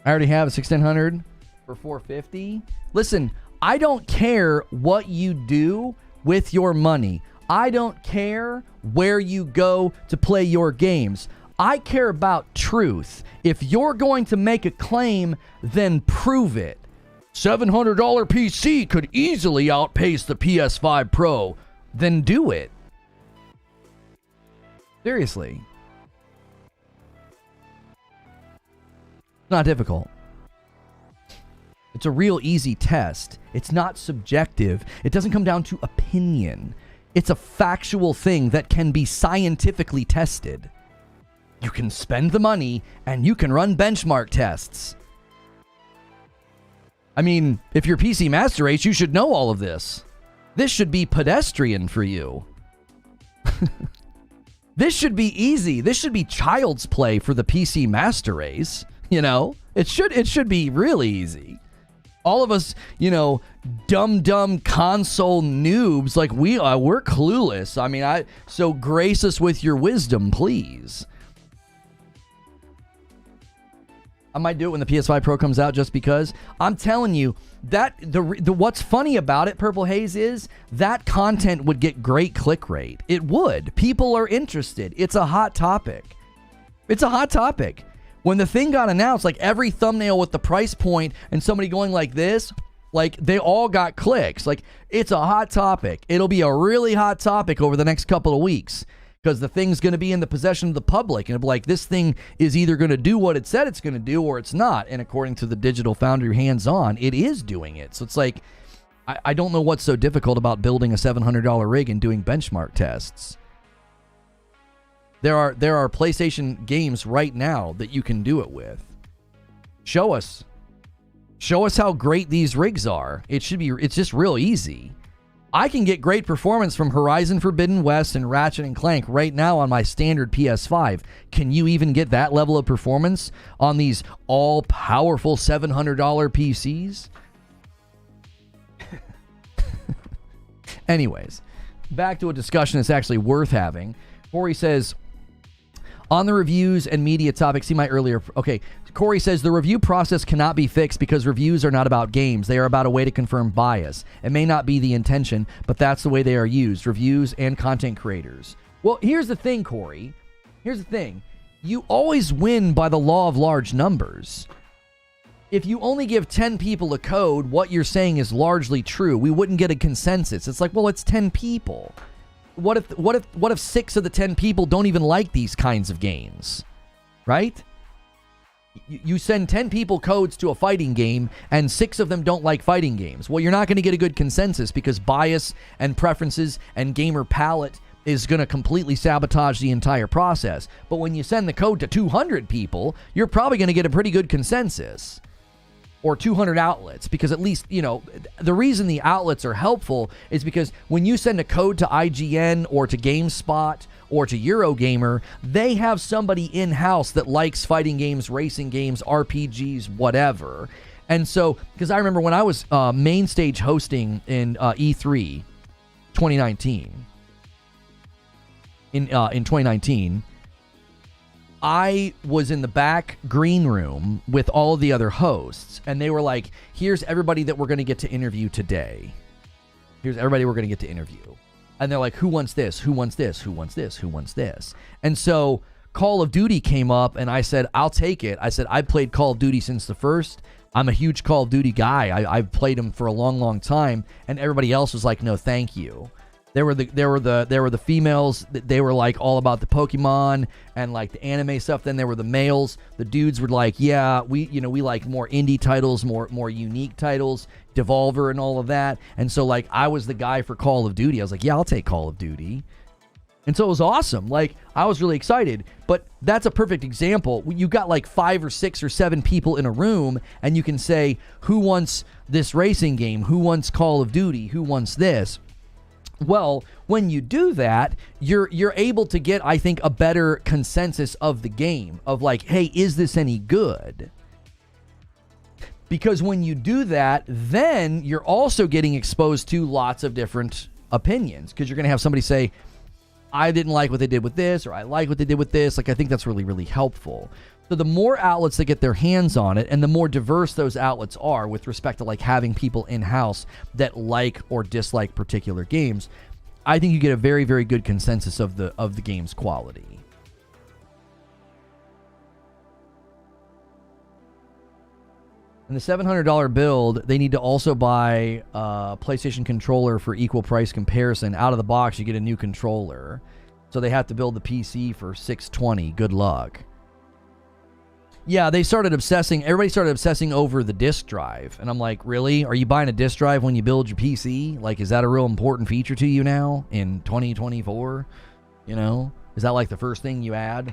I already have a 1600 for $450. Listen, I don't care what you do with your money. I don't care where you go to play your games. I care about truth. If you're going to make a claim, then prove it. $700 PC could easily outpace the PS5 Pro. Then do it. Seriously. Not difficult. It's a real easy test. It's not subjective. It doesn't come down to opinion. It's a factual thing that can be scientifically tested. You can spend the money and you can run benchmark tests. I mean, if you're PC Master Race, you should know all of this. This should be pedestrian for you. This should be easy. This should be child's play for the PC Master Race. It should be really easy. All of us, dumb console noobs like we're clueless. I mean, so grace us with your wisdom, please. I might do it when the PS5 Pro comes out just because. I'm telling you that the what's funny about it, Purple Haze, is that content would get great click rate. It would. People are interested. It's a hot topic. When the thing got announced, like every thumbnail with the price point and somebody going like this, like they all got clicks. Like it's a hot topic. It'll be a really hot topic over the next couple of weeks because the thing's going to be in the possession of the public. And it'll be like, this thing is either going to do what it said it's going to do or it's not. And according to the Digital Foundry hands-on, it is doing it. So it's like, I don't know what's so difficult about building a $700 rig and doing benchmark tests. There are PlayStation games right now that you can do it with. Show us how great these rigs are. It's just real easy. I can get great performance from Horizon Forbidden West and Ratchet and Clank right now on my standard PS5. Can you even get that level of performance on these all-powerful $700 PCs? Anyways, back to a discussion that's actually worth having. Corey says, on the reviews and media topic, see my earlier... Okay, Corey says, the review process cannot be fixed because reviews are not about games. They are about a way to confirm bias. It may not be the intention, but that's the way they are used. Reviews and content creators. Well, here's the thing, Corey. Here's the thing. You always win by the law of large numbers. If you only give 10 people a code, what you're saying is largely true. We wouldn't get a consensus. It's like, well, it's 10 people. what if 6 of the 10 people don't even like these kinds of games, right? You send 10 people codes to a fighting game, and 6 of them don't like fighting games. Well, you're not going to get a good consensus because bias and preferences and gamer palette is going to completely sabotage the entire process. But when you send the code to 200 people, you're probably going to get a pretty good consensus. Or 200 outlets, because at least, you know, the reason the outlets are helpful is because when you send a code to IGN or to GameSpot or to Eurogamer, they have somebody in-house that likes fighting games, racing games, RPGs, whatever. And so, because I remember when I was main stage hosting in E3 2019, in 2019, I was in the back green room with all the other hosts, and they were like, here's everybody that we're going to get to interview today. Here's everybody we're going to get to interview. And they're like, who wants this? Who wants this? Who wants this? Who wants this? And so Call of Duty came up, and I said, I'll take it. I said, I've played Call of Duty since the first. I'm a huge Call of Duty guy. I've played him for a long, long time. And everybody else was like, no, thank you. There were the females. They were like all about the Pokemon and like the anime stuff. Then there were the males. The dudes were like, yeah, we like more indie titles, more unique titles, Devolver and all of that. And so like I was the guy for Call of Duty. I was like, yeah, I'll take Call of Duty. And so it was awesome. Like I was really excited. But that's a perfect example. You got like 5 or 6 or 7 people in a room, and you can say, who wants this racing game? Who wants Call of Duty? Who wants this? Well, when you do that, you're able to get, I think, a better consensus of the game of like, hey, is this any good? Because when you do that, then you're also getting exposed to lots of different opinions, because you're going to have somebody say, I didn't like what they did with this, or I like what they did with this. Like, I think that's really, really helpful. So the more outlets that get their hands on it, and the more diverse those outlets are with respect to like having people in-house that like or dislike particular games, I think you get a very, very good consensus of the game's quality. In the $700 build, they need to also buy a PlayStation controller for equal price comparison. Out of the box, you get a new controller. So they have to build the PC for $620. Good luck. Yeah, everybody started obsessing over the disk drive. And I'm like, really? Are you buying a disk drive when you build your PC? Like, is that a real important feature to you now in 2024? You know? Is that like the first thing you add?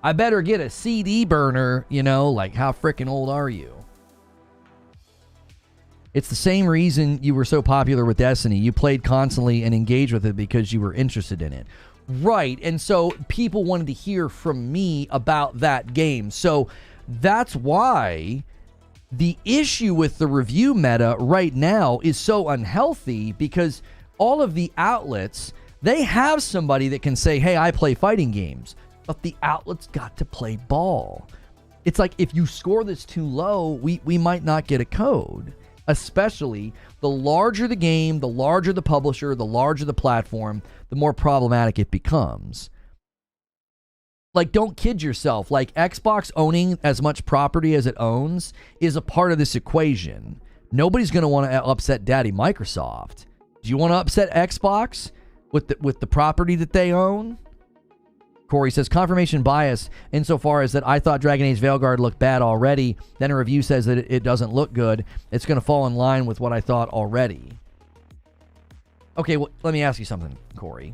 I better get a CD burner, you know? Like, how freaking old are you? It's the same reason you were so popular with Destiny. You played constantly and engaged with it because you were interested in it. Right, and so people wanted to hear from me about that game. So that's why the issue with the review meta right now is so unhealthy, because all of the outlets, they have somebody that can say, hey, I play fighting games, but the outlet's got to play ball. It's like, if you score this too low, we might not get a code. Especially the larger the game, the larger the publisher, the larger the platform, the more problematic it becomes. Like, don't kid yourself. Like, Xbox owning as much property as it owns is a part of this equation. Nobody's going to want to upset Daddy Microsoft. Do you want to upset Xbox with the property that they own? Corey says, confirmation bias insofar as that I thought Dragon Age Veilguard looked bad already. Then a review says that it doesn't look good. It's going to fall in line with what I thought already. Okay, well, let me ask you something, Corey.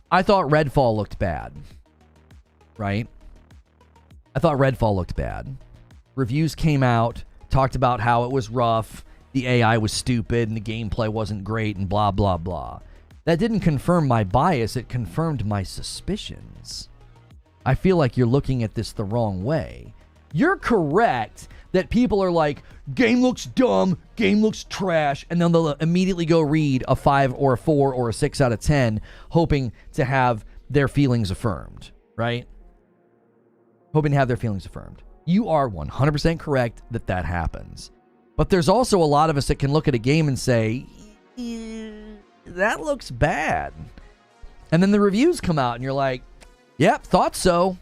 I thought Redfall looked bad, right? I thought Redfall looked bad. Reviews came out, talked about how it was rough, the AI was stupid, and the gameplay wasn't great, and blah, blah, blah. That didn't confirm my bias, it confirmed my suspicions. I feel like you're looking at this the wrong way. You're correct that people are like, game looks dumb, game looks trash, and then they'll immediately go read a 5 or a 4 or a 6 out of 10, hoping to have their feelings affirmed, right? Hoping to have their feelings affirmed. You are 100% correct that happens. But there's also a lot of us that can look at a game and say, that looks bad. And then the reviews come out and you're like, yep, thought so.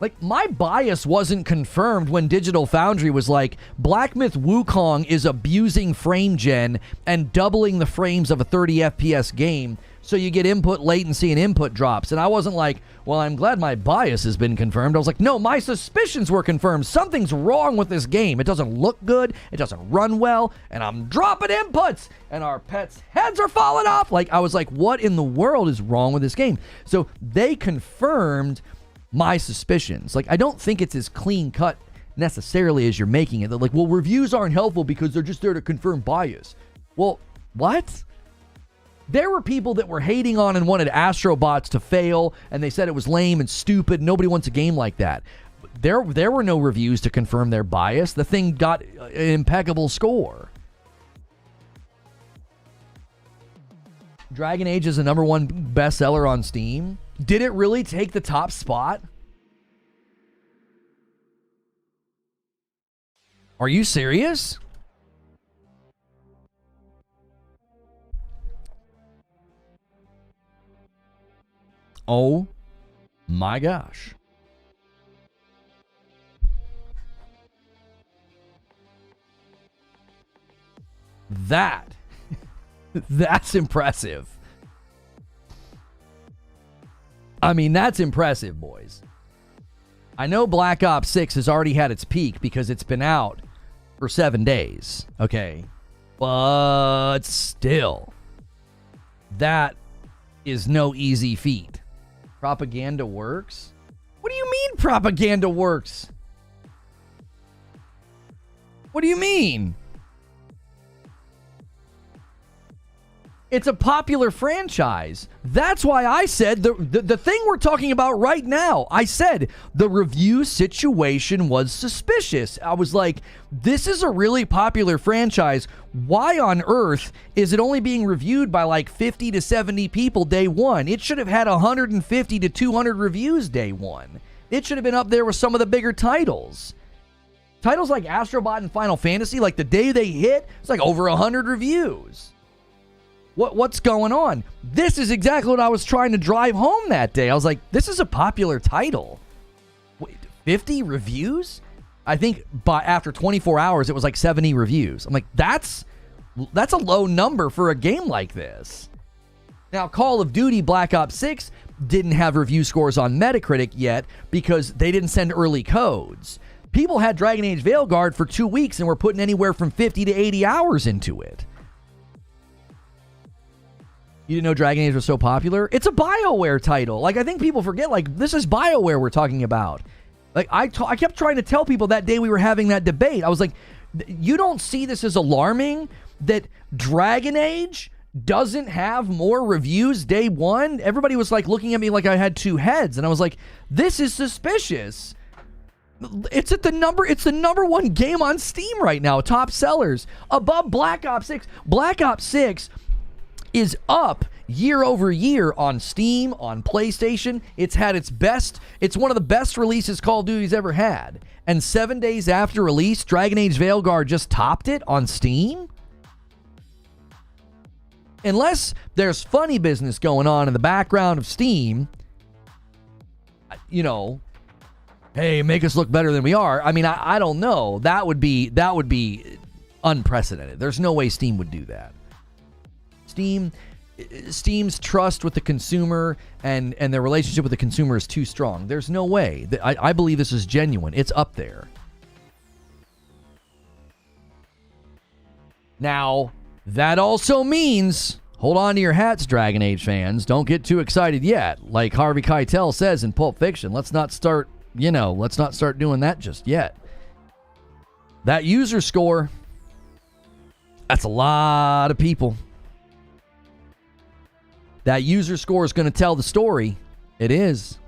Like, my bias wasn't confirmed when Digital Foundry was like, Black Myth Wukong is abusing frame gen and doubling the frames of a 30 FPS game, so you get input latency and input drops. And I wasn't like, well, I'm glad my bias has been confirmed. I was like, no, my suspicions were confirmed. Something's wrong with this game. It doesn't look good. It doesn't run well. And I'm dropping inputs. And our pets' heads are falling off. Like, I was like, what in the world is wrong with this game? So they confirmed my suspicions. Like, I don't think it's as clean cut necessarily as you're making it. They're like, well, reviews aren't helpful because they're just there to confirm bias. Well, what? There were people that were hating on and wanted Astrobots to fail, and they said it was lame and stupid. Nobody wants a game like that. There were no reviews to confirm their bias. The thing got an impeccable score. Dragon Age is the #1 bestseller on Steam. Did it really take the top spot? Are you serious? Oh my gosh. That's impressive. I mean, that's impressive, boys. I know Black Ops 6 has already had its peak because it's been out for 7 days, okay? But still, that is no easy feat. Propaganda works? What do you mean propaganda works? What do you mean? It's a popular franchise. That's why I said the thing we're talking about right now. I said the review situation was suspicious. I was like, this is a really popular franchise. Why on earth is it only being reviewed by like 50 to 70 people day one? It should have had 150 to 200 reviews day one. It should have been up there with some of the bigger titles. Titles like Astrobot and Final Fantasy, like the day they hit, it's like over 100 reviews. What's going on? This is exactly what I was trying to drive home that day. I was like, this is a popular title. Wait, 50 reviews? I think after 24 hours, it was like 70 reviews. I'm like, that's a low number for a game like this. Now, Call of Duty Black Ops 6 didn't have review scores on Metacritic yet because they didn't send early codes. People had Dragon Age Veilguard for 2 weeks and were putting anywhere from 50 to 80 hours into it. You didn't know Dragon Age was so popular? It's a BioWare title. Like, I think people forget, like, this is BioWare we're talking about. Like, I kept trying to tell people that day we were having that debate. I was like, you don't see this as alarming that Dragon Age doesn't have more reviews day one? Everybody was, like, looking at me like I had two heads. And I was like, this is suspicious. It's the #1 game on Steam right now. Top sellers. Above Black Ops 6. Black Ops 6 is up year over year on Steam, on PlayStation. It's had its best, it's one of the best releases Call of Duty's ever had. And 7 days after release, Dragon Age Veilguard just topped it on Steam? Unless there's funny business going on in the background of Steam, you know, hey, make us look better than we are. I mean, I don't know. That would be unprecedented. There's no way Steam would do that. Steam's trust with the consumer and their relationship with the consumer is too strong. There's no way. I believe this is genuine. It's up there. Now, that also means, hold on to your hats, Dragon Age fans. Don't get too excited yet. Like Harvey Keitel says in Pulp Fiction, let's not start doing that just yet. That user score, that's a lot of people. That user score is going to tell the story. It is.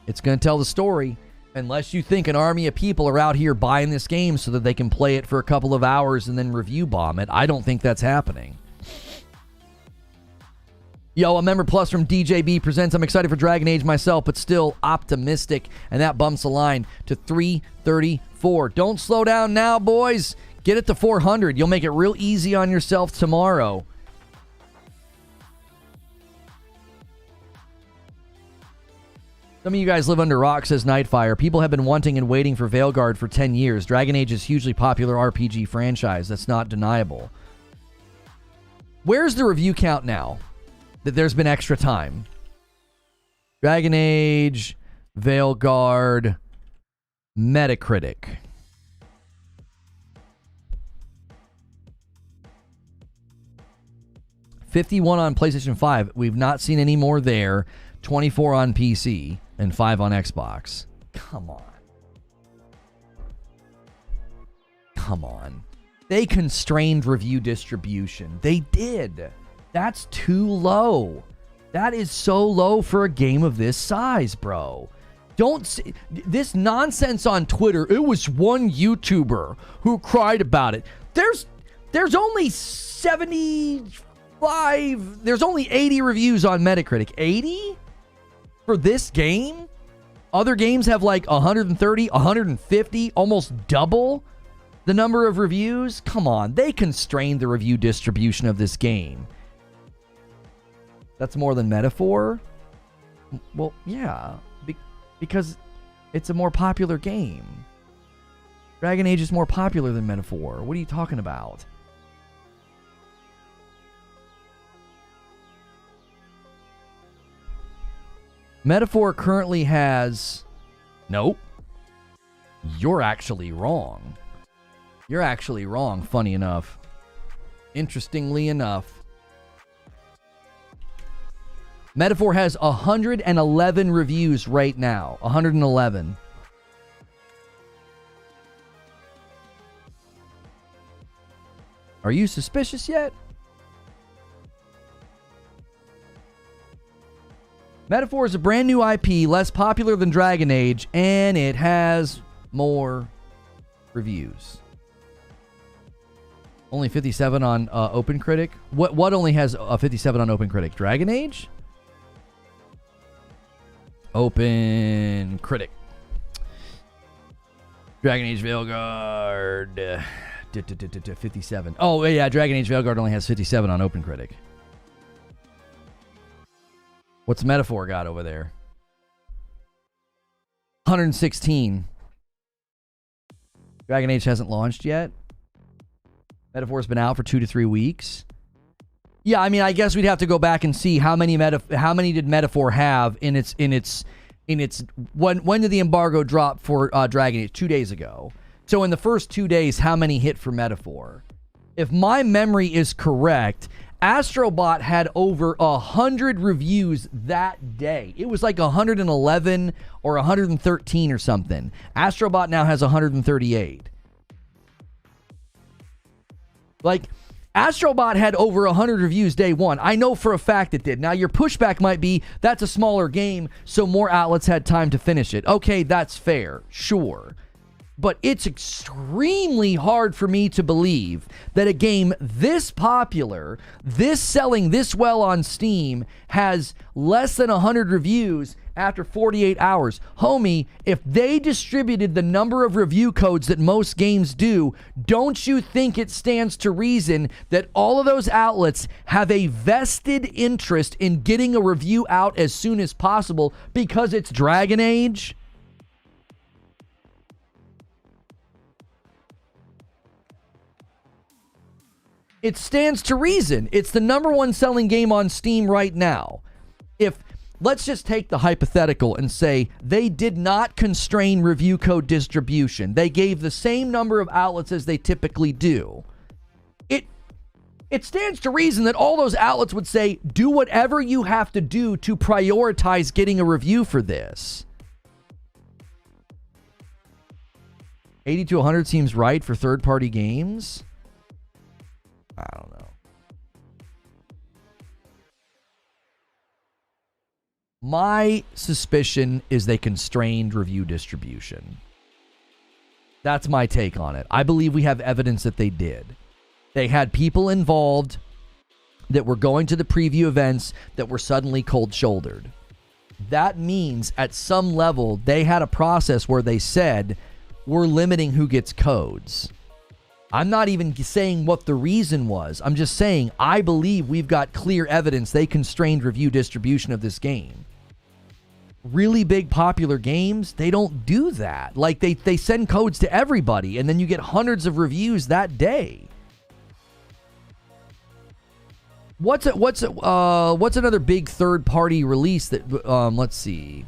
It's going to tell the story. Unless you think an army of people are out here buying this game so that they can play it for a couple of hours and then review bomb it. I don't think that's happening. Yo, a member plus from DJB presents. I'm excited for Dragon Age myself, but still optimistic. And that bumps the line to 334. Don't slow down now, boys. Get it to 400. You'll make it real easy on yourself tomorrow. Some of you guys live under rock, says Nightfire. People have been wanting and waiting for Veilguard for 10 years. Dragon Age is a hugely popular RPG franchise. That's not deniable. Where's the review count now that there's been extra time? Dragon Age, Veilguard, Metacritic. $51 on PlayStation 5. We've not seen any more there. 24 on PC and 5 on Xbox. Come on. Come on. They constrained review distribution. They did. That's too low. That is so low for a game of this size, bro. Don't see this nonsense on Twitter. It was one YouTuber who cried about it. There's only 75. There's only 80 reviews on Metacritic. 80 for this game? Other games have like 130, 150, almost double the number of reviews. Come on, they constrained the review distribution of this game. That's more than Metaphor? Well, yeah, because it's a more popular game. Dragon Age is more popular than Metaphor. What are you talking about? Metaphor currently has... Nope. You're actually wrong. You're actually wrong, funny enough. Interestingly enough. Metaphor has 111 reviews right now. 111. Are you suspicious yet? Metaphor is a brand new IP, less popular than Dragon Age, and it has more reviews. Only 57 on OpenCritic. What only has 57 on OpenCritic? Dragon Age? OpenCritic. Dragon Age Veilguard. 57. Oh, yeah, Dragon Age Veilguard only has 57 on OpenCritic. What's Metaphor got over there? 116. Dragon Age hasn't launched yet. Metaphor's been out for 2 to 3 weeks. Yeah, I mean, I guess we'd have to go back and see how many did Metaphor have in its when did the embargo drop for Dragon Age? 2 days ago. So in the first 2 days, how many hit for Metaphor? If my memory is correct, Astrobot had over 100 reviews that day. It was like 111 or 113 or something. Astrobot now has 138. Like, Astrobot had over 100 reviews day one. I know for a fact it did. Now, your pushback might be, that's a smaller game, so more outlets had time to finish it. Okay, that's fair. Sure. But it's extremely hard for me to believe that a game this popular, this selling this well on Steam, has less than 100 reviews after 48 hours. Homie, if they distributed the number of review codes that most games do, don't you think it stands to reason that all of those outlets have a vested interest in getting a review out as soon as possible because it's Dragon Age? It stands to reason. It's the number one selling game on Steam right now. If, let's just take the hypothetical and say they did not constrain review code distribution. They gave the same number of outlets as they typically do. It stands to reason that all those outlets would say, do whatever you have to do to prioritize getting a review for this. 80 to 100 seems right for third-party games. I don't know. My suspicion is they constrained review distribution. That's my take on it. I believe we have evidence that they did. They had people involved that were going to the preview events that were suddenly cold-shouldered. That means at some level they had a process where they said, we're limiting who gets codes. I'm not even saying what the reason was. I'm just saying I believe we've got clear evidence they constrained review distribution of this game. really big popular games, they don't do that. Like they send codes to everybody, and then you get hundreds of reviews that day. What's another big third-party release that let's see.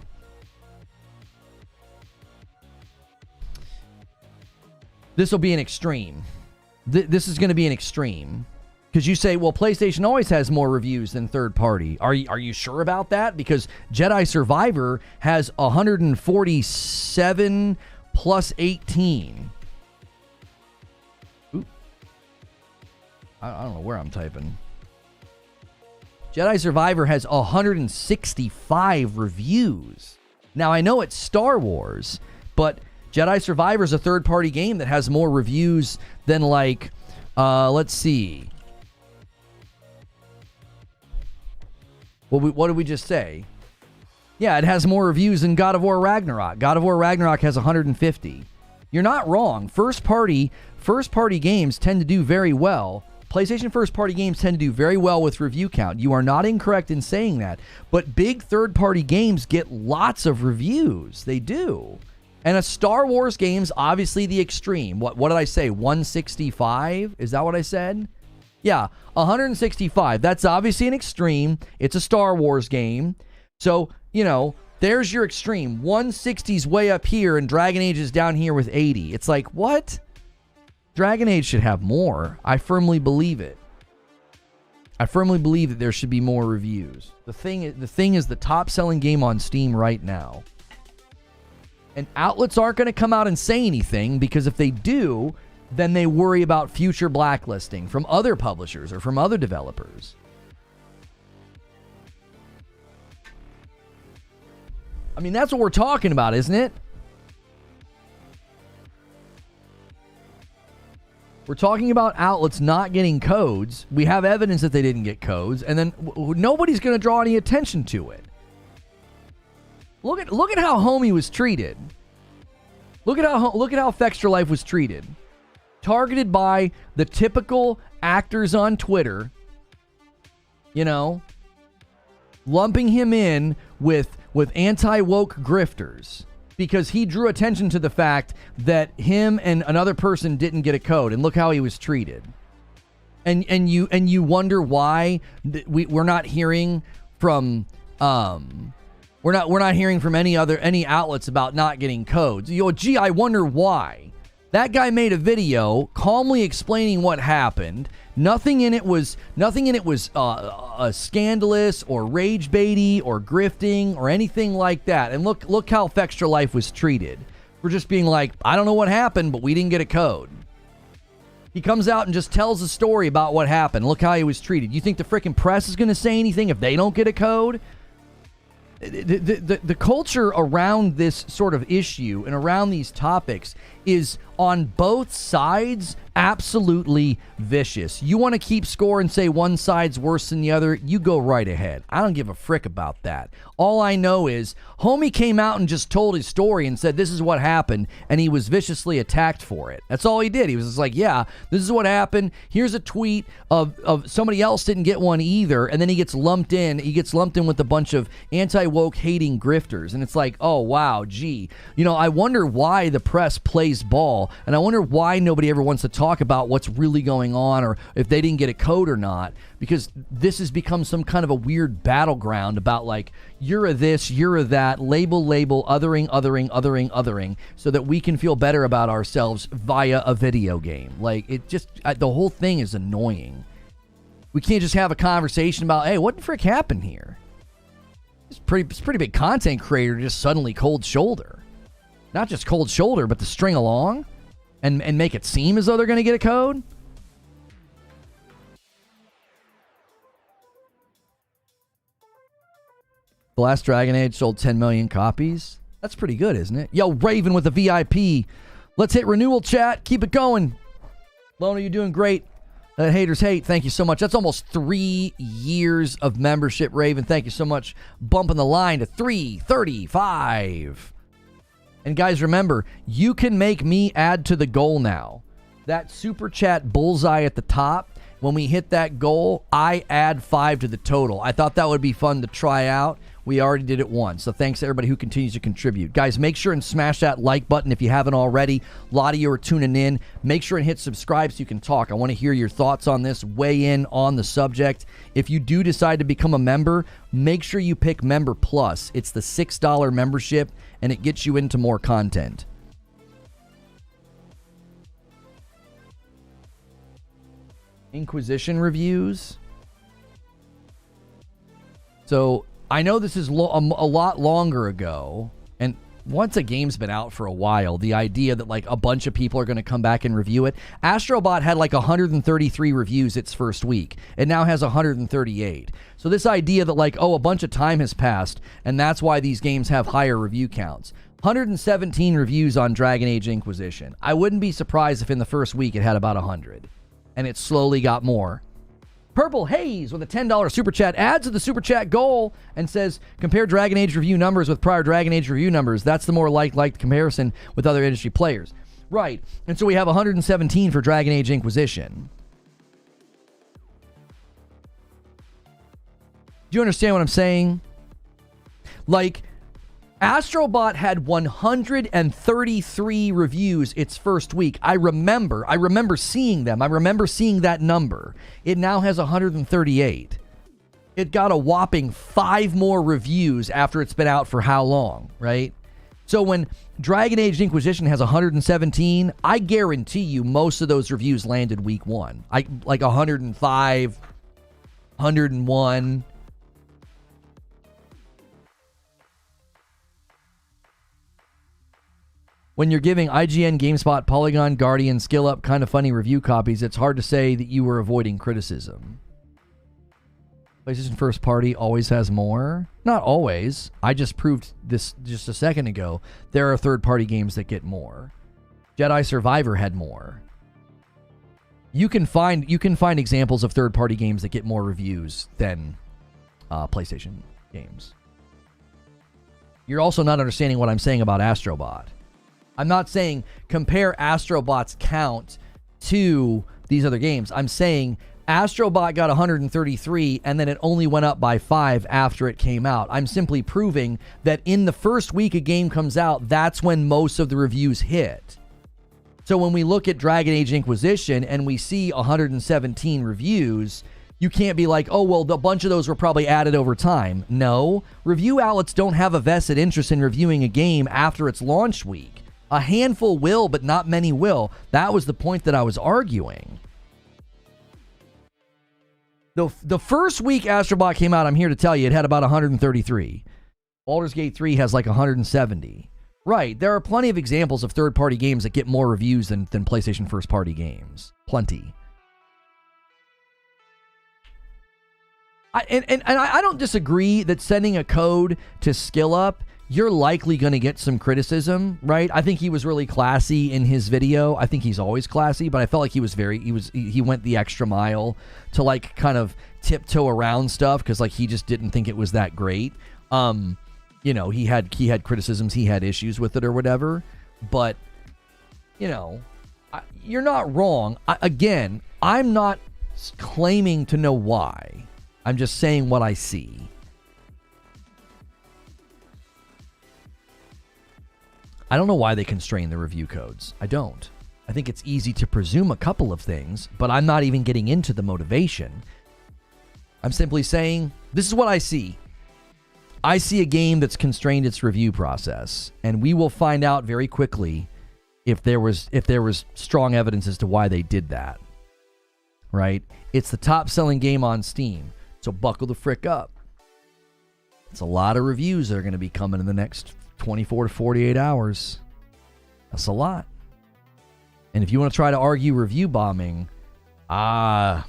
This will be an extreme. This is going to be an extreme. Because you say, well, PlayStation always has more reviews than third party. Are you sure about that? Because Jedi Survivor has 147 plus 18. Ooh. I don't know where I'm typing. Jedi Survivor has 165 reviews. Now, I know it's Star Wars, but Jedi Survivor is a third party game that has more reviews than like, let's see. What did we just say? Yeah, it has more reviews than God of War Ragnarok. God of War Ragnarok has 150. You're not wrong. First party games tend to do very well. PlayStation first party games tend to do very well with review count. You are not incorrect in saying that. But big third party games get lots of reviews. They do. And a Star Wars game's obviously the extreme. What did I say? 165? Is that what I said? Yeah, 165. That's obviously an extreme. It's a Star Wars game. So, there's your extreme. 160's way up here, and Dragon Age is down here with 80. It's like, what? Dragon Age should have more. I firmly believe it. I firmly believe that there should be more reviews. The thing is the top-selling game on Steam right now. And outlets aren't going to come out and say anything, because if they do, then they worry about future blacklisting from other publishers or from other developers. I mean, that's what we're talking about, isn't it? We're talking about outlets not getting codes. We have evidence that they didn't get codes, and then nobody's going to draw any attention to it. Look at how Homie was treated. Look at how Fextra Life was treated. Targeted by the typical actors on Twitter, lumping him in with anti-woke grifters because he drew attention to the fact that him and another person didn't get a code, and look how he was treated. And you wonder why we're not hearing from we're not hearing from any outlets about not getting codes. Gee, I wonder why. That guy made a video calmly explaining what happened. Nothing in it was scandalous or rage baity or grifting or anything like that. And look how Fextra Life was treated for just being like, I don't know what happened, but we didn't get a code. He comes out and just tells a story about what happened. Look how he was treated. You think the freaking press is going to say anything if they don't get a code? The culture around this sort of issue and around these topics is on both sides absolutely vicious. You want to keep score and say one side's worse than the other, you go right ahead. I don't give a frick about that. All I know is Homie came out and just told his story and said this is what happened, and he was viciously attacked for it. That's all he did. He was just like, yeah, this is what happened. Here's a tweet of somebody else didn't get one either, and then he gets lumped in. He gets lumped in with a bunch of anti-woke hating grifters, and it's like, oh, wow, gee. I wonder why the press plays ball, and I wonder why nobody ever wants to talk about what's really going on or if they didn't get a code or not, because this has become some kind of a weird battleground about like, you're a this, you're a that, label, othering, so that we can feel better about ourselves via a video game. Like, it just, the whole thing is annoying. We can't just have a conversation about, hey, what the frick happened here? It's pretty big content creator just suddenly cold shoulder. Not just cold shoulder, but to string along and make it seem as though they're going to get a code. The last Dragon Age sold 10 million copies. That's pretty good, isn't it? Yo, Raven with a VIP. Let's hit renewal, chat. Keep it going. Loner, you're doing great. Haters hate. Thank you so much. That's almost 3 years of membership, Raven. Thank you so much. Bumping the line to 335. And guys, remember, you can make me add to the goal now. That super chat bullseye at the top, when we hit that goal, I add 5 to the total. I thought that would be fun to try out We already did it once. So thanks to everybody who continues to contribute. Guys, make sure and smash that like button if you haven't already. A lot of you are tuning in. Make sure and hit subscribe so you can talk. I want to hear your thoughts on this. Weigh in on the subject. If you do decide to become a member, make sure you pick Member Plus. It's the $6 membership, and it gets you into more content. Inquisition reviews. So I know this is a lot longer ago, and once a game's been out for a while, the idea that like a bunch of people are going to come back and review it. Astrobot had like 133 reviews its first week. It now has 138. So this idea that like, oh, a bunch of time has passed, and that's why these games have higher review counts. 117 reviews on Dragon Age Inquisition. I wouldn't be surprised if in the first week it had about 100. And it slowly got more. Purple Haze with a $10 super chat adds to the super chat goal and says, compare Dragon Age review numbers with prior Dragon Age review numbers. That's the more liked comparison with other industry players. Right. And so we have 117 for Dragon Age Inquisition. Do you understand what I'm saying? Like, Astrobot had 133 reviews its first week. I remember seeing them. I remember seeing that number. It now has 138. It got a whopping 5 more reviews after it's been out for how long, right? So when Dragon Age Inquisition has 117, I guarantee you most of those reviews landed week 1. Like 105, 101. When you're giving IGN, GameSpot, Polygon, Guardian, SkillUp kind of funny review copies, it's hard to say that you were avoiding criticism. PlayStation first party always has more? Not always. I just proved this just a second ago. There are third-party games that get more. Jedi Survivor had more. You can find examples of third-party games that get more reviews than PlayStation games. You're also not understanding what I'm saying about Astrobot. I'm not saying compare Astrobot's count to these other games. I'm saying Astrobot got 133 and then it only went up by 5 after it came out. I'm simply proving that in the first week a game comes out, that's when most of the reviews hit. So when we look at Dragon Age Inquisition and we see 117 reviews, you can't be like, oh, well, a bunch of those were probably added over time. No, review outlets don't have a vested interest in reviewing a game after its launch week. A handful will, but not many will. That was the point that I was arguing. The first week Astrobot came out, I'm here to tell you, it had about 133. Baldur's Gate 3 has like 170. Right, there are plenty of examples of third-party games that get more reviews than PlayStation first-party games. Plenty. I don't disagree that sending a code to SkillUp, you're likely going to get some criticism, right? I think he was really classy in his video. I think he's always classy, but I felt like he went the extra mile to like kind of tiptoe around stuff because like he just didn't think it was that great. You know, he had criticisms, he had issues with it or whatever, but you know, you're not wrong. Again, I'm not claiming to know why. I'm just saying what I see. I don't know why they constrain the review codes. I don't. I think it's easy to presume a couple of things, but I'm not even getting into the motivation. I'm simply saying, this is what I see. I see a game that's constrained its review process, and we will find out very quickly if there was strong evidence as to why they did that. Right? It's the top-selling game on Steam, so buckle the frick up. It's a lot of reviews that are going to be coming in the next 24 to 48 hours. That's a lot. And if you want to try to argue review bombing, I'm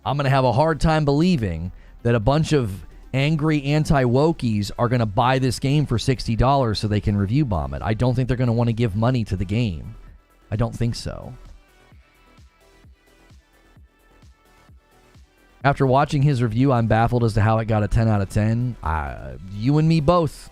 going to have a hard time believing that a bunch of angry anti-wokies are going to buy this game for $60 so they can review bomb it. I don't think they're going to want to give money to the game. I don't think so. After watching his review, I'm baffled as to how it got a 10 out of 10. You and me both.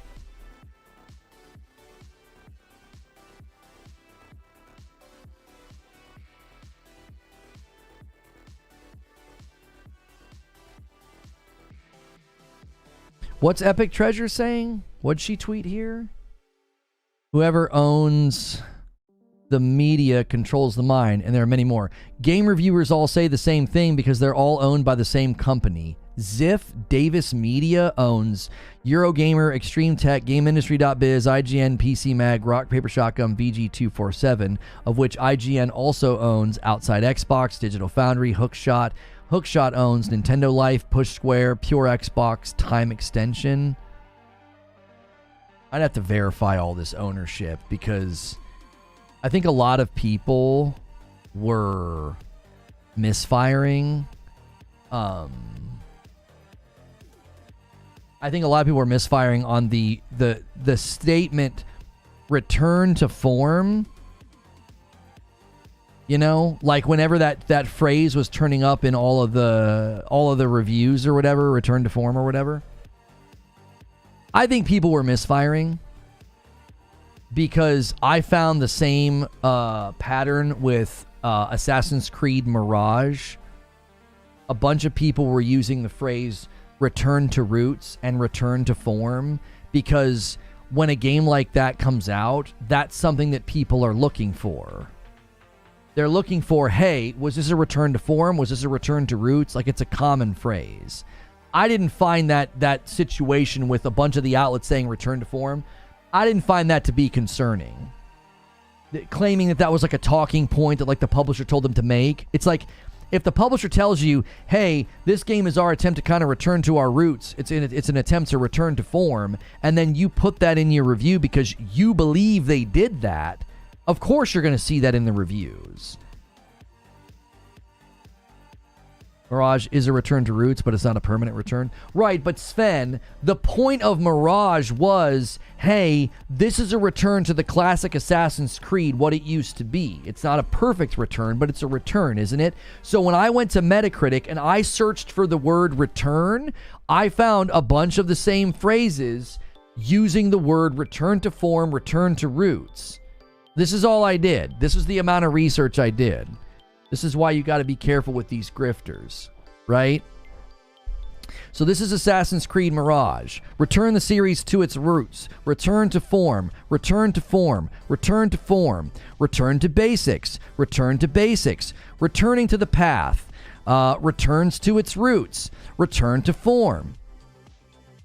What's Epic Treasure saying? What'd she tweet here? Whoever owns the media controls the mind, and there are many more. Game reviewers all say the same thing because they're all owned by the same company. Ziff Davis Media owns Eurogamer, Extreme Tech, GameIndustry.biz, IGN, PC Mag, Rock Paper Shotgun, VG247, of which IGN also owns Outside Xbox, Digital Foundry, Hookshot. Hookshot owns Nintendo Life, Push Square, Pure Xbox, Time Extension. I'd have to verify all this ownership because I think a lot of people were misfiring. I think a lot of people were misfiring on the statement return to form. You know, like whenever that phrase was turning up in all of the reviews or whatever, return to form or whatever. I think people were misfiring because I found the same pattern with Assassin's Creed Mirage. A bunch of people were using the phrase return to roots and return to form because when a game like that comes out, that's something that people are looking for. They're looking for, hey, was this a return to form? Was this a return to roots? Like, it's a common phrase. I didn't find that situation with a bunch of the outlets saying return to form, I didn't find that to be concerning. Claiming that was like a talking point that like the publisher told them to make. It's like, if the publisher tells you, hey, this game is our attempt to kind of return to our roots, it's an attempt to return to form, and then you put that in your review because you believe they did that, of course you're going to see that in the reviews. Mirage is a return to roots, but it's not a permanent return. Right, but Sven, the point of Mirage was, hey, this is a return to the classic Assassin's Creed, what it used to be. It's not a perfect return, but it's a return, isn't it? So when I went to Metacritic and I searched for the word return, I found a bunch of the same phrases using the word return to form, return to roots. This is all I did. This is the amount of research I did. This is why you got to be careful with these grifters, right? So this is Assassin's Creed Mirage. Return the series to its roots. Return to form. Return to form. Return to form. Return to basics. Return to basics. Returning to the path. Returns to its roots. Return to form.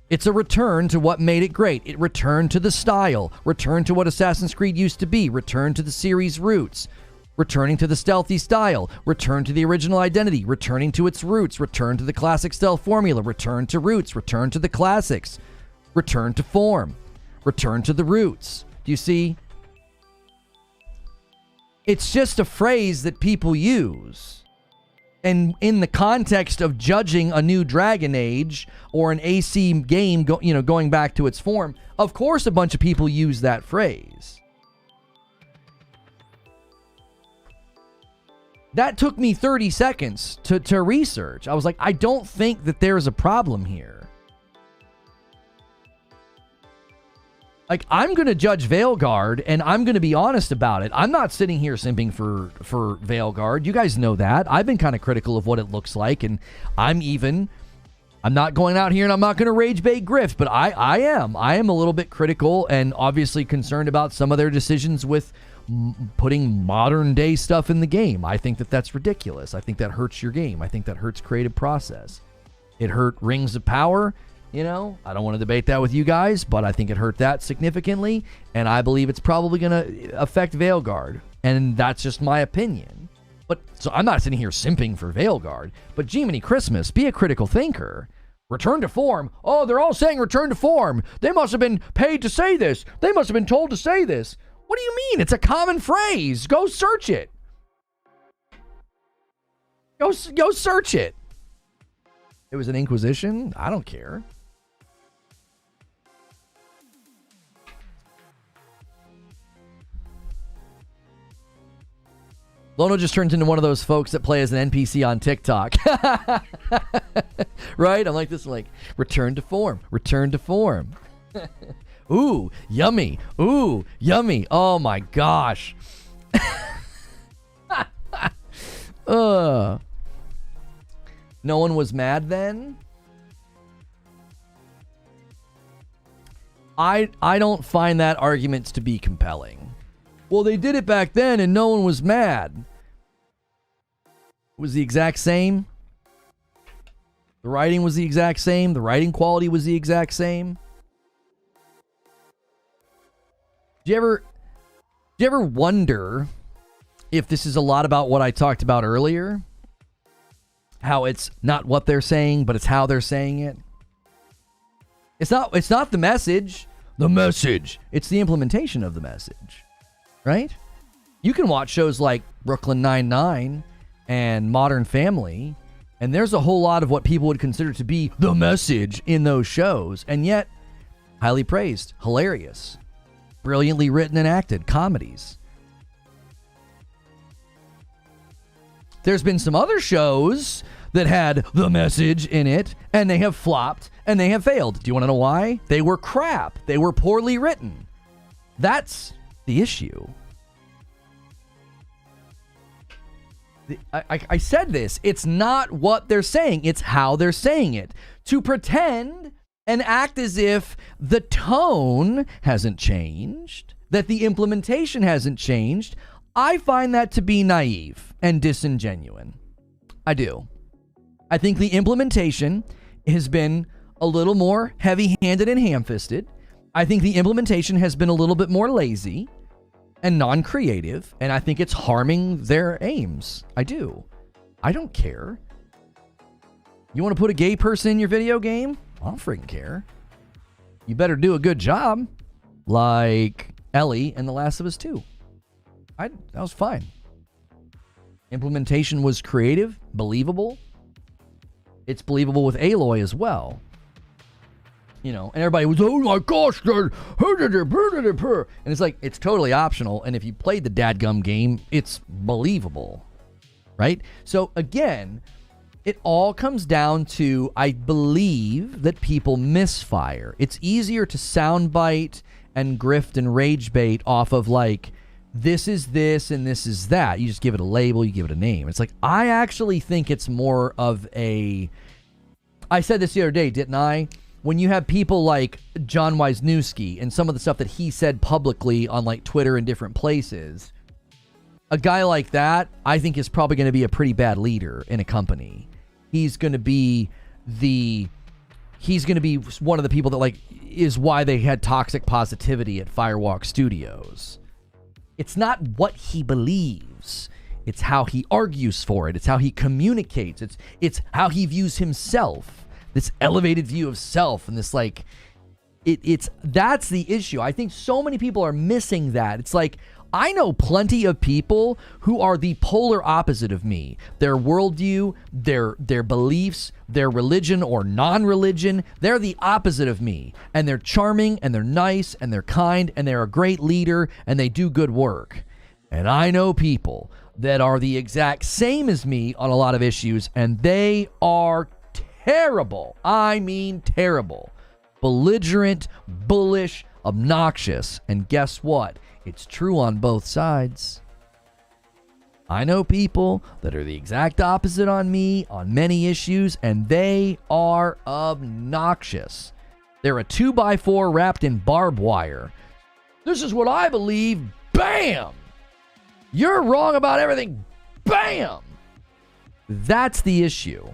It's a return to what made it great. It returned to the style. Returned to what Assassin's Creed used to be. Returned to the series' roots. Returning to the stealthy style, return to the original identity, returning to its roots, return to the classic stealth formula, return to roots, return to the classics, return to form, return to the roots. Do you see? It's just a phrase that people use. And in the context of judging a new Dragon Age or an AC game going back to its form, of course a bunch of people use that phrase. That took me 30 seconds to research. I was like, I don't think that there's a problem here. Like, I'm going to judge Veilguard, and I'm going to be honest about it. I'm not sitting here simping for Veilguard. You guys know that. I've been kind of critical of what it looks like, and I'm not going out here and I'm not going to rage bait grift, but I am a little bit critical and obviously concerned about some of their decisions with putting modern day stuff in the game. I think that that's ridiculous. I think that hurts your game. I think that hurts creative process. It hurt Rings of Power. I don't want to debate that with you guys, but I think it hurt that significantly, and I believe it's probably going to affect Veilguard, and that's just my opinion. But so I'm not sitting here simping for Veilguard, but Jiminy Christmas, be a critical thinker. Return to form. Oh, they're all saying return to form. They must have been paid to say this. They must have been told to say this. What do you mean? It's a common phrase. Go search it. Go search it. It was an Inquisition? I don't care. Lono just turns into one of those folks that play as an NPC on TikTok. Right? I'm like this, return to form. Return to form. Ooh, yummy. Ooh, yummy. Oh my gosh. No one was mad then? I don't find that argument to be compelling. Well, they did it back then and no one was mad. It was the exact same. The writing was the exact same. The writing quality was the exact same. Do you ever wonder if this is a lot about what I talked about earlier? How it's not what they're saying, but it's how they're saying it. It's not the message. The message. It's the implementation of the message. Right? You can watch shows like Brooklyn Nine-Nine and Modern Family, and there's a whole lot of what people would consider to be the message in those shows, and yet highly praised, hilarious, brilliantly written and acted comedies. There's been some other shows that had the message in it, and they have flopped, and they have failed. Do you want to know why? They were crap. They were poorly written. That's the issue. I said this. It's not what they're saying. It's how they're saying it. To pretend and act as if the tone hasn't changed, that the implementation hasn't changed, I find that to be naive and disingenuous. I do. I think the implementation has been a little more heavy-handed and ham-fisted. I think the implementation has been a little bit more lazy and non-creative, and I think it's harming their aims. I do. I don't care. You want to put a gay person in your video game? I don't freaking care. You better do a good job, like Ellie in The Last of Us 2. That was fine. Implementation was creative, believable. It's believable with Aloy as well. You know, and everybody was, oh my gosh, and it's like, it's totally optional, and if you played the dadgum game, it's believable, right? So again, it all comes down to, I believe that people misfire. It's easier to soundbite and grift and rage bait off of like, this is this and this is that. You just give it a label, you give it a name. It's like, I actually think it's more of a, I said this the other day, didn't I? When you have people like John Wisniewski and some of the stuff that he said publicly on like Twitter and different places, a guy like that, I think is probably going to be a pretty bad leader in a company. He's going to be one of the people that like is why they had toxic positivity at Firewalk Studios. It's not what he believes. It's how he argues for it. It's how he communicates. It's how he views himself. This elevated view of self and this like, that's the issue. I think so many people are missing that. It's like, I know plenty of people who are the polar opposite of me. Their worldview, their beliefs, their religion or non-religion, they're the opposite of me. And they're charming and they're nice and they're kind and they're a great leader and they do good work. And I know people that are the exact same as me on a lot of issues, and they are terrible. I mean terrible. Belligerent, bullish, obnoxious. And guess what? It's true on both sides. I know people that are the exact opposite on me on many issues, and they are obnoxious. They're a 2x4 wrapped in barbed wire. This is what I believe. Bam! You're wrong about everything. Bam! That's the issue.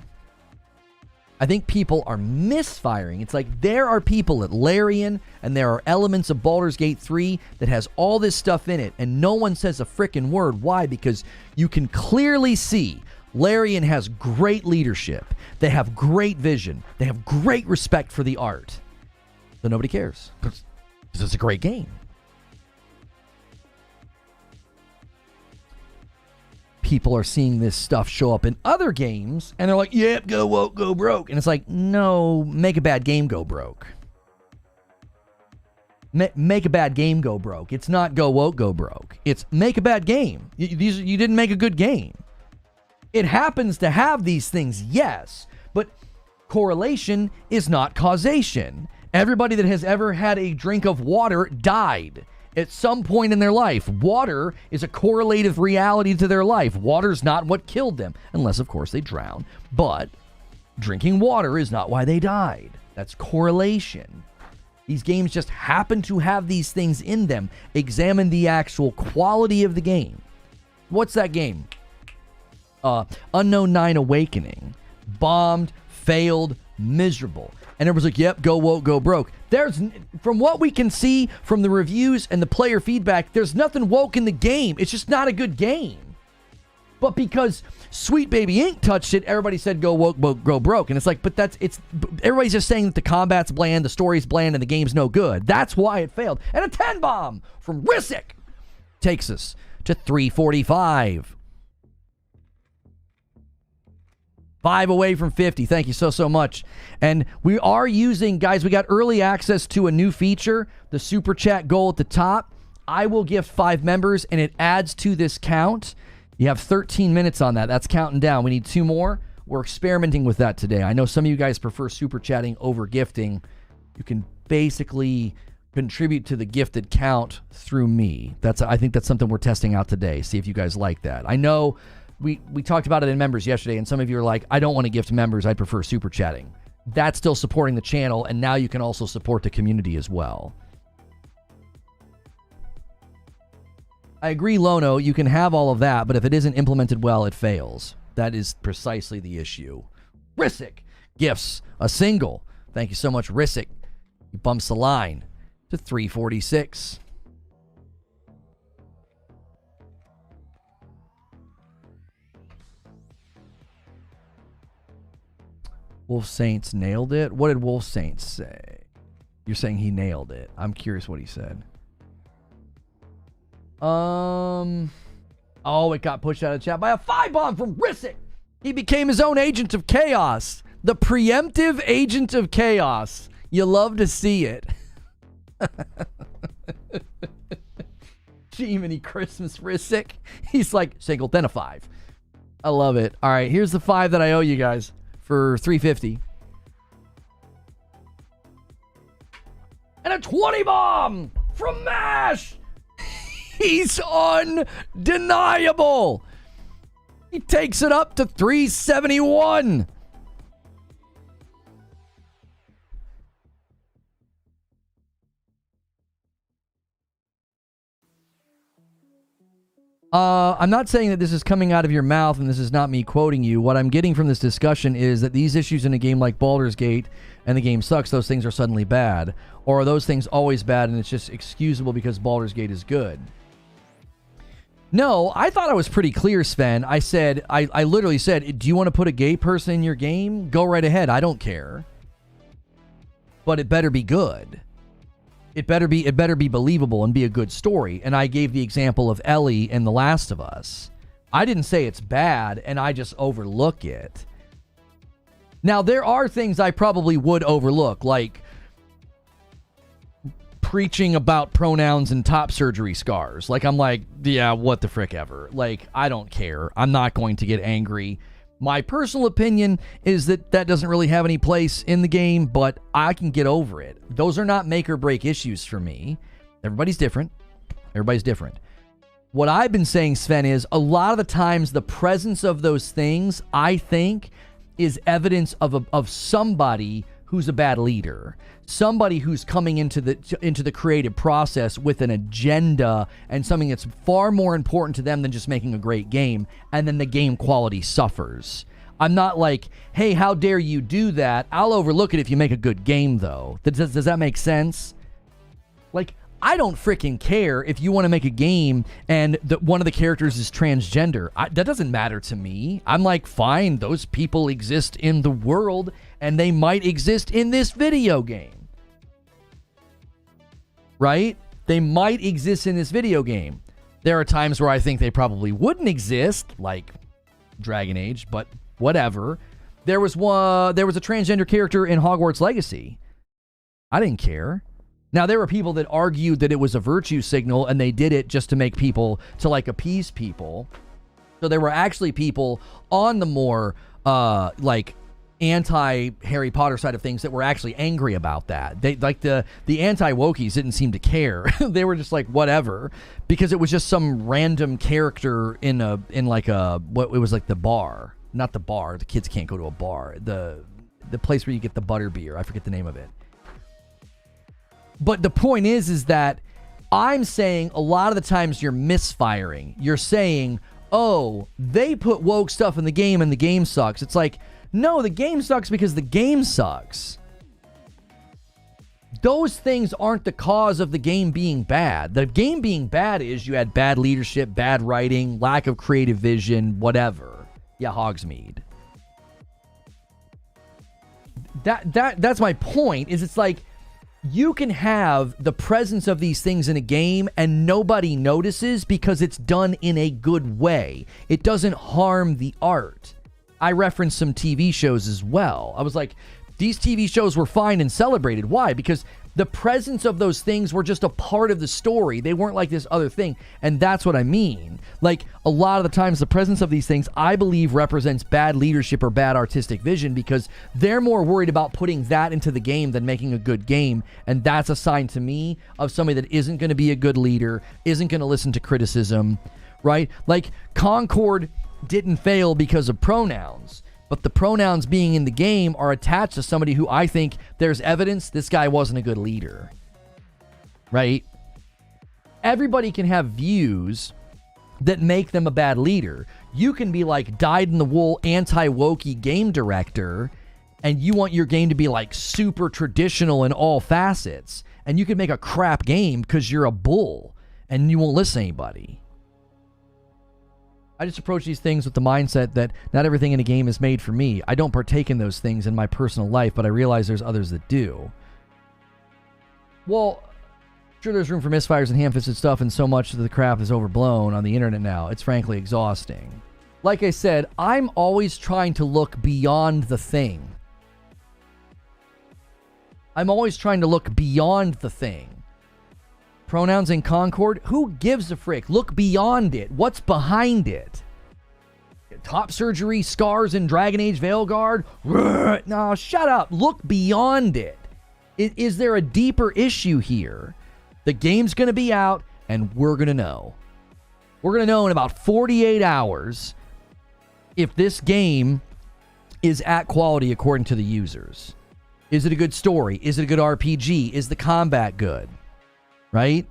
I think people are misfiring. It's like there are people at Larian and there are elements of Baldur's Gate 3 that has all this stuff in it and no one says a frickin' word. Why? Because you can clearly see Larian has great leadership. They have great vision. They have great respect for the art. So nobody cares because it's a great game. People are seeing this stuff show up in other games and they're like, yep, go woke, go broke. And it's like, no, make a bad game go broke. Make a bad game go broke. It's not go woke, go broke. It's make a bad game. You didn't make a good game. It happens to have these things, yes, but correlation is not causation. Everybody that has ever had a drink of water died at some point in their life. Water is a correlative reality to their life. Water's not what killed them, unless, of course, they drown. But drinking water is not why they died. That's correlation. These games just happen to have these things in them. Examine the actual quality of the game. What's that game? Unknown 9 Awakening. Bombed, failed, miserable. And everyone's like, yep, go woke, go broke. From what we can see from the reviews and the player feedback, there's nothing woke in the game. It's just not a good game. But because Sweet Baby Inc. touched it, everybody said go woke, go broke. And it's like, but everybody's just saying that the combat's bland, the story's bland, and the game's no good. That's why it failed. And a 10 bomb from Rissick takes us to 345. 5 away from 50. Thank you so much. And we are using, guys, we got early access to a new feature, the super chat goal at the top. I will gift 5 members, and it adds to this count. You have 13 minutes on that. That's counting down. We need 2 more. We're experimenting with that today. I know some of you guys prefer super chatting over gifting. You can basically contribute to the gifted count through me. I think that's something we're testing out today. See if you guys like that. I know we talked about it in members yesterday, and some of you are like, I don't want to gift members. I prefer super chatting. That's still supporting the channel, and now you can also support the community as well. I agree, Lono, you can have all of that, but if it isn't implemented well, it fails. That is precisely the issue. Rissick gifts a single. Thank you so much, Rissick. He bumps the line to 346. Wolf Saints nailed it? What did Wolf Saints say? You're saying he nailed it. I'm curious what he said. Oh, it got pushed out of chat by a 5 bomb from Rissick. He became his own agent of chaos. The preemptive agent of chaos. You love to see it. Jiminy Christmas Rissick. He's like, single, then a 5. I love it. All right, here's the 5 that I owe you guys for 350. And a 20 bomb from MASH. He's undeniable. He takes it up to 371. I'm not saying that this is coming out of your mouth and this is not me quoting you. What I'm getting from this discussion is that these issues in a game like Baldur's Gate and the game sucks, those things are suddenly bad. Or are those things always bad and it's just excusable because Baldur's Gate is good? No, I thought I was pretty clear, Sven. I said, I literally said, do you want to put a gay person in your game? Go right ahead. I don't care. But it better be good. It better be believable and be a good story. And I gave the example of Ellie in The Last of Us. I didn't say it's bad, and I just overlook it. Now, there are things I probably would overlook, like preaching about pronouns and top surgery scars. Like, I'm like, yeah, what the frick ever. Like, I don't care. I'm not going to get angry. My personal opinion is that that doesn't really have any place in the game, but I can get over it. Those are not make or break issues for me. Everybody's different. Everybody's different. What I've been saying, Sven, is a lot of the times the presence of those things, I think, is evidence of somebody who's a bad leader. Somebody who's coming into the creative process with an agenda and something that's far more important to them than just making a great game, and then the game quality suffers. I'm not like, hey, how dare you do that? I'll overlook it if you make a good game, though. Does that make sense? Like, I don't freaking care if you want to make a game and one of the characters is transgender. That doesn't matter to me. I'm like, fine, those people exist in the world, and they might exist in this video game. Right? They might exist in this video game. There are times where I think they probably wouldn't exist, like Dragon Age, but whatever. There was a transgender character in Hogwarts Legacy. I didn't care. Now, there were people that argued that it was a virtue signal and they did it just to make people, to like appease people. So there were actually people on the more like anti-Harry Potter side of things that were actually angry about that. They like the anti-wokies didn't seem to care. They were just like, whatever, because it was just some random character in like what it was like the bar. Not the bar. The kids can't go to a bar. The place where you get the butter beer. I forget the name of it. But the point is that I'm saying a lot of the times you're misfiring. You're saying, oh, they put woke stuff in the game and the game sucks. It's like, no, the game sucks because the game sucks. Those things aren't the cause of the game being bad. The game being bad is you had bad leadership, bad writing, lack of creative vision, whatever. Yeah, Hogsmeade. That's my point, is it's like, you can have the presence of these things in a game and nobody notices because it's done in a good way. It doesn't harm the art. I referenced some TV shows as well. I was like, these TV shows were fine and celebrated. Why? Because the presence of those things were just a part of the story. They weren't like this other thing. And that's what I mean. Like, a lot of the times, the presence of these things, I believe, represents bad leadership or bad artistic vision, because they're more worried about putting that into the game than making a good game. And that's a sign to me of somebody that isn't going to be a good leader, isn't going to listen to criticism, right? Like, Concord didn't fail because of pronouns. But the pronouns being in the game are attached to somebody who I think there's evidence this guy wasn't a good leader. Right? Everybody can have views that make them a bad leader. You can be like dyed-in-the-wool, anti-wokey game director, and you want your game to be like super traditional in all facets. And you can make a crap game because you're a bull and you won't listen to anybody. I just approach these things with the mindset that not everything in a game is made for me. I don't partake in those things in my personal life, but I realize there's others that do. Well, sure, there's room for misfires and ham-fisted stuff, and so much of the crap is overblown on the internet now. It's frankly exhausting. Like I said, I'm always trying to look beyond the thing. I'm always trying to look beyond the thing. Pronouns in Concord? Who gives a frick? Look beyond it. What's behind it? Top surgery, scars in Dragon Age Veilguard? No, shut up. Look beyond it. Is there a deeper issue here? The game's going to be out, and we're going to know. We're going to know in about 48 hours if this game is at quality according to the users. Is it a good story? Is it a good RPG? Is the combat good? Right?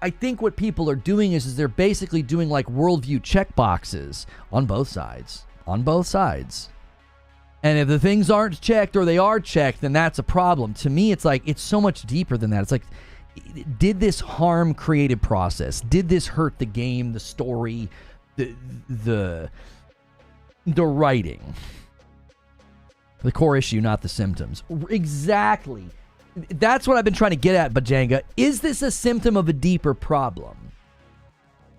I think what people are doing is they're basically doing like worldview checkboxes on both sides. On both sides. And if the things aren't checked or they are checked, then that's a problem. To me, it's like, it's so much deeper than that. It's like, did this harm creative process? Did this hurt the game, the story, the writing? The core issue, not the symptoms. Exactly. That's what I've been trying to get at, Bajanga. Is this a symptom of a deeper problem?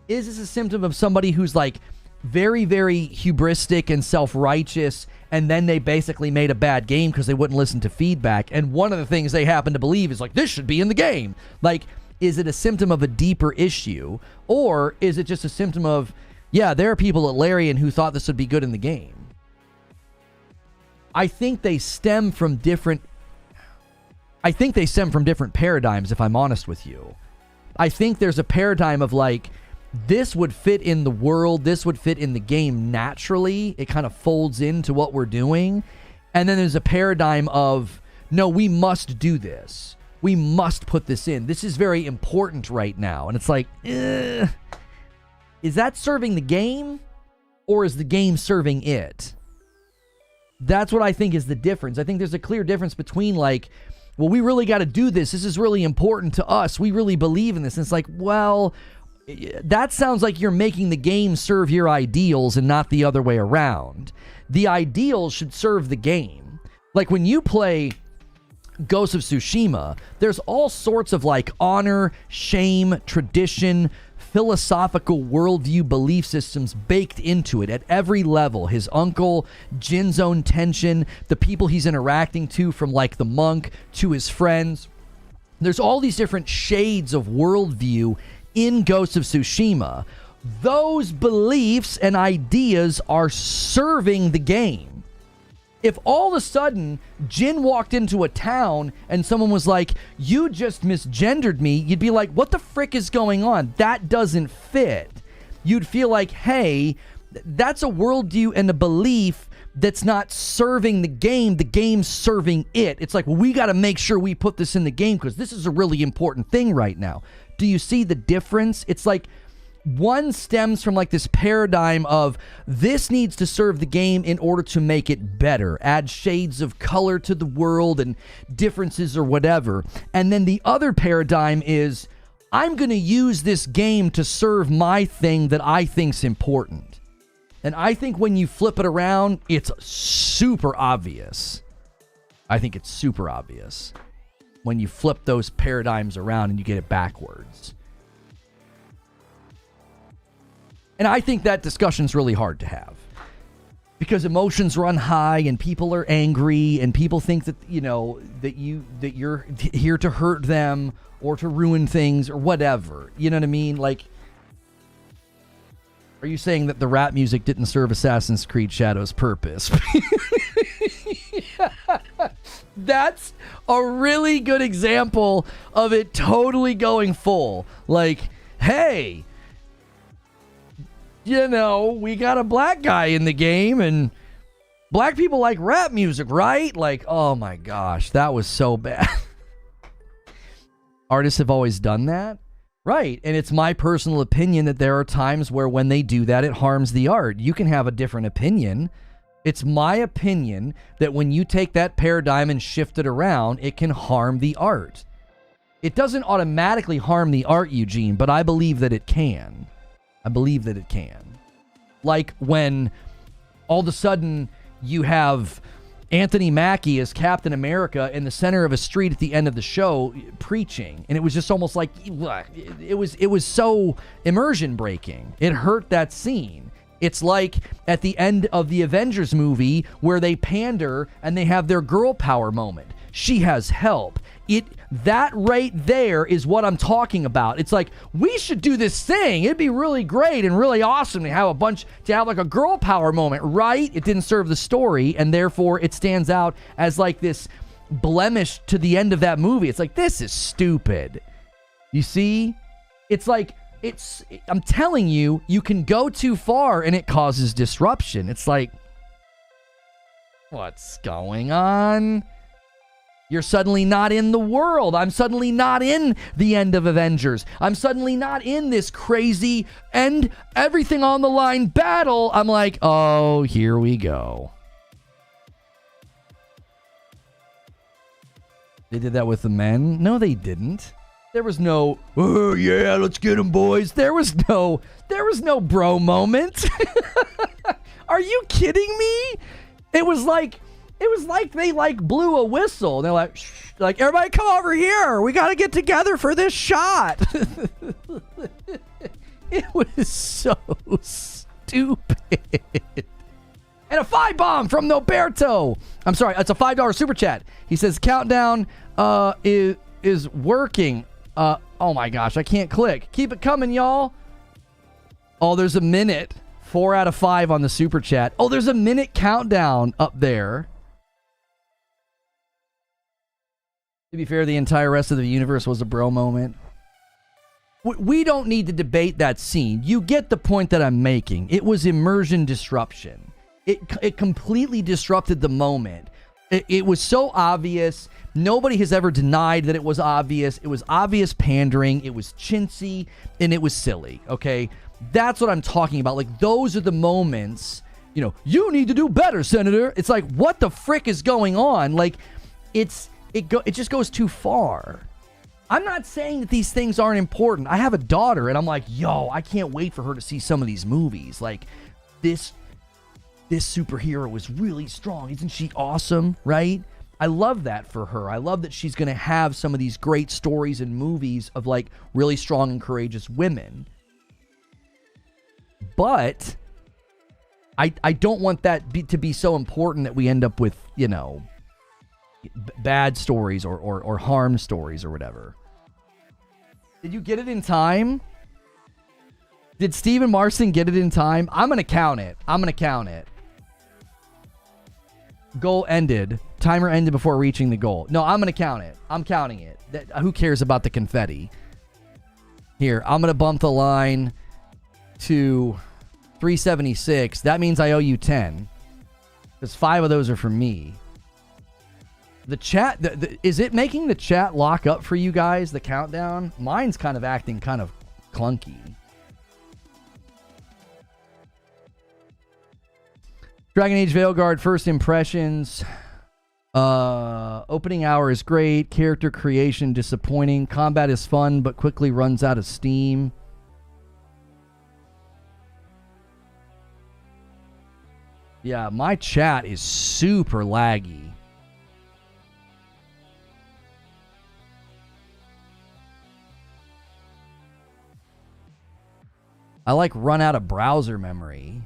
Is this a symptom of somebody who's like very, very hubristic and self-righteous, and then they basically made a bad game because they wouldn't listen to feedback, and one of the things they happen to believe is like, this should be in the game? Like, is it a symptom of a deeper issue? Or is it just a symptom of, yeah, there are people at Larian who thought this would be good in the game? I think they stem from different paradigms, if I'm honest with you. I think there's a paradigm of like, this would fit in the world, this would fit in the game naturally. It kind of folds into what we're doing. And then there's a paradigm of, no, we must do this. We must put this in. This is very important right now. And it's like, is that serving the game? Or is the game serving it? That's what I think is the difference. I think there's a clear difference between like, well, we really got to do this. This is really important to us. We really believe in this. And it's like, well, that sounds like you're making the game serve your ideals and not the other way around. The ideals should serve the game. Like when you play Ghost of Tsushima, there's all sorts of like honor, shame, tradition, philosophical worldview belief systems baked into it at every level. His uncle, Jin's own tension, the people he's interacting to, from like the monk to his friends. There's all these different shades of worldview in Ghost of Tsushima. Those beliefs and ideas are serving the game. If all of a sudden Jin walked into a town and someone was like, you just misgendered me, you'd be like, what the frick is going on? That doesn't fit. You'd feel like, hey, that's a worldview and a belief that's not serving the game's serving it. It's like, well, we got to make sure we put this in the game because this is a really important thing right now. Do you see the difference? It's like one stems from like this paradigm of this needs to serve the game in order to make it better, add shades of color to the world and differences or whatever. And then the other paradigm is I'm going to use this game to serve my thing that I think's important. And I think when you flip it around, it's super obvious. I think it's super obvious when you flip those paradigms around and you get it backwards. And I think that discussion's really hard to have because emotions run high and people are angry and people think that, you know, that you're here to hurt them or to ruin things or whatever. You know what I mean? Like, are you saying that the rap music didn't serve Assassin's Creed Shadow's purpose? That's a really good example of it totally going full. Like, hey, you know, we got a black guy in the game and black people like rap music, right? Like, oh my gosh, that was so bad. Artists have always done that. Right, and it's my personal opinion that there are times where when they do that, it harms the art. You can have a different opinion. It's my opinion that when you take that paradigm and shift it around, it can harm the art. It doesn't automatically harm the art, Eugene, but I believe that it can. I believe that it can. Like when all of a sudden you have Anthony Mackie as Captain America in the center of a street at the end of the show preaching, and it was just almost like it was so immersion breaking. It hurt that scene. It's like at the end of the Avengers movie where they pander and they have their girl power moment. She has help. That right there is what I'm talking about. It's like, we should do this thing. It'd be really great and really awesome to have like a girl power moment, right? It didn't serve the story, and therefore it stands out as like this blemish to the end of that movie. It's like, this is stupid. You see? It's like, I'm telling you, you can go too far and it causes disruption. It's like, what's going on? You're suddenly not in the world. I'm suddenly not in the end of Avengers. I'm suddenly not in this crazy end everything on the line battle. I'm like, oh, here we go. They did that with the men? No, they didn't. There was no, oh yeah, let's get them, boys. There was no bro moment. Are you kidding me? It was like they like blew a whistle. They're like, shh, like, everybody come over here. We got to get together for this shot. It was so stupid. And a 5 bomb from Noberto. I'm sorry, it's a $5 super chat. He says countdown is working. Oh my gosh, I can't click. Keep it coming, y'all. Oh, there's a minute. 4 out of 5 on the super chat. Oh, there's a minute countdown up there. To be fair, the entire rest of the universe was a bro moment. We don't need to debate that scene. You get the point that I'm making. It was immersion disruption. It completely disrupted the moment. It was so obvious. Nobody has ever denied that it was obvious. It was obvious pandering. It was chintzy, and it was silly, okay? That's what I'm talking about. Like, those are the moments, you know, you need to do better, Senator. It's like, what the frick is going on? Like, it just goes too far. I'm not saying that these things aren't important. I have a daughter, and I'm like, yo, I can't wait for her to see some of these movies. Like, this superhero is really strong. Isn't she awesome, right? I love that for her. I love that she's going to have some of these great stories and movies of, like, really strong and courageous women. But I don't want that to be so important that we end up with, you know, bad stories or harm stories or whatever. Did you get it in time? Did Steven Marston get it in time? I'm going to count it. Goal ended. Timer ended before reaching the goal. No, I'm going to count it. I'm counting it. Who cares about the confetti? Here, I'm going to bump the line to 376. That means I owe you 10. Because 5 of those are for me. The chat, is it making the chat lock up for you guys, the countdown? Mine's kind of acting kind of clunky. Dragon Age Veilguard first impressions. Opening hour is great. Character creation disappointing. Combat is fun, but quickly runs out of steam. Yeah, my chat is super laggy. I like run out of browser memory.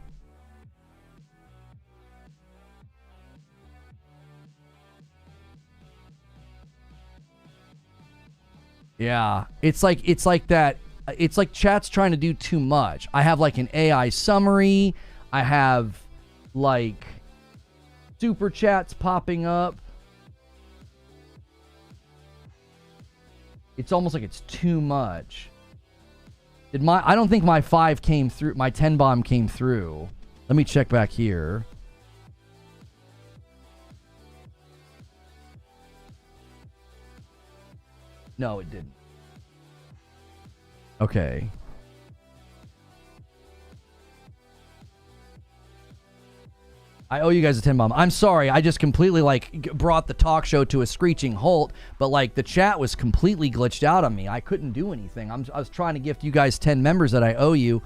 Yeah, it's like that. It's like chat's trying to do too much. I have like an AI summary. I have like super chats popping up. It's almost like it's too much. I don't think my 5 came through. My 10 bomb came through. Let me check back here. No, it didn't. Okay. I owe you guys a 10 bomb. I'm sorry. I just completely brought the talk show to a screeching halt, but like the chat was completely glitched out on me. I couldn't do anything. I was trying to gift you guys 10 members that I owe you.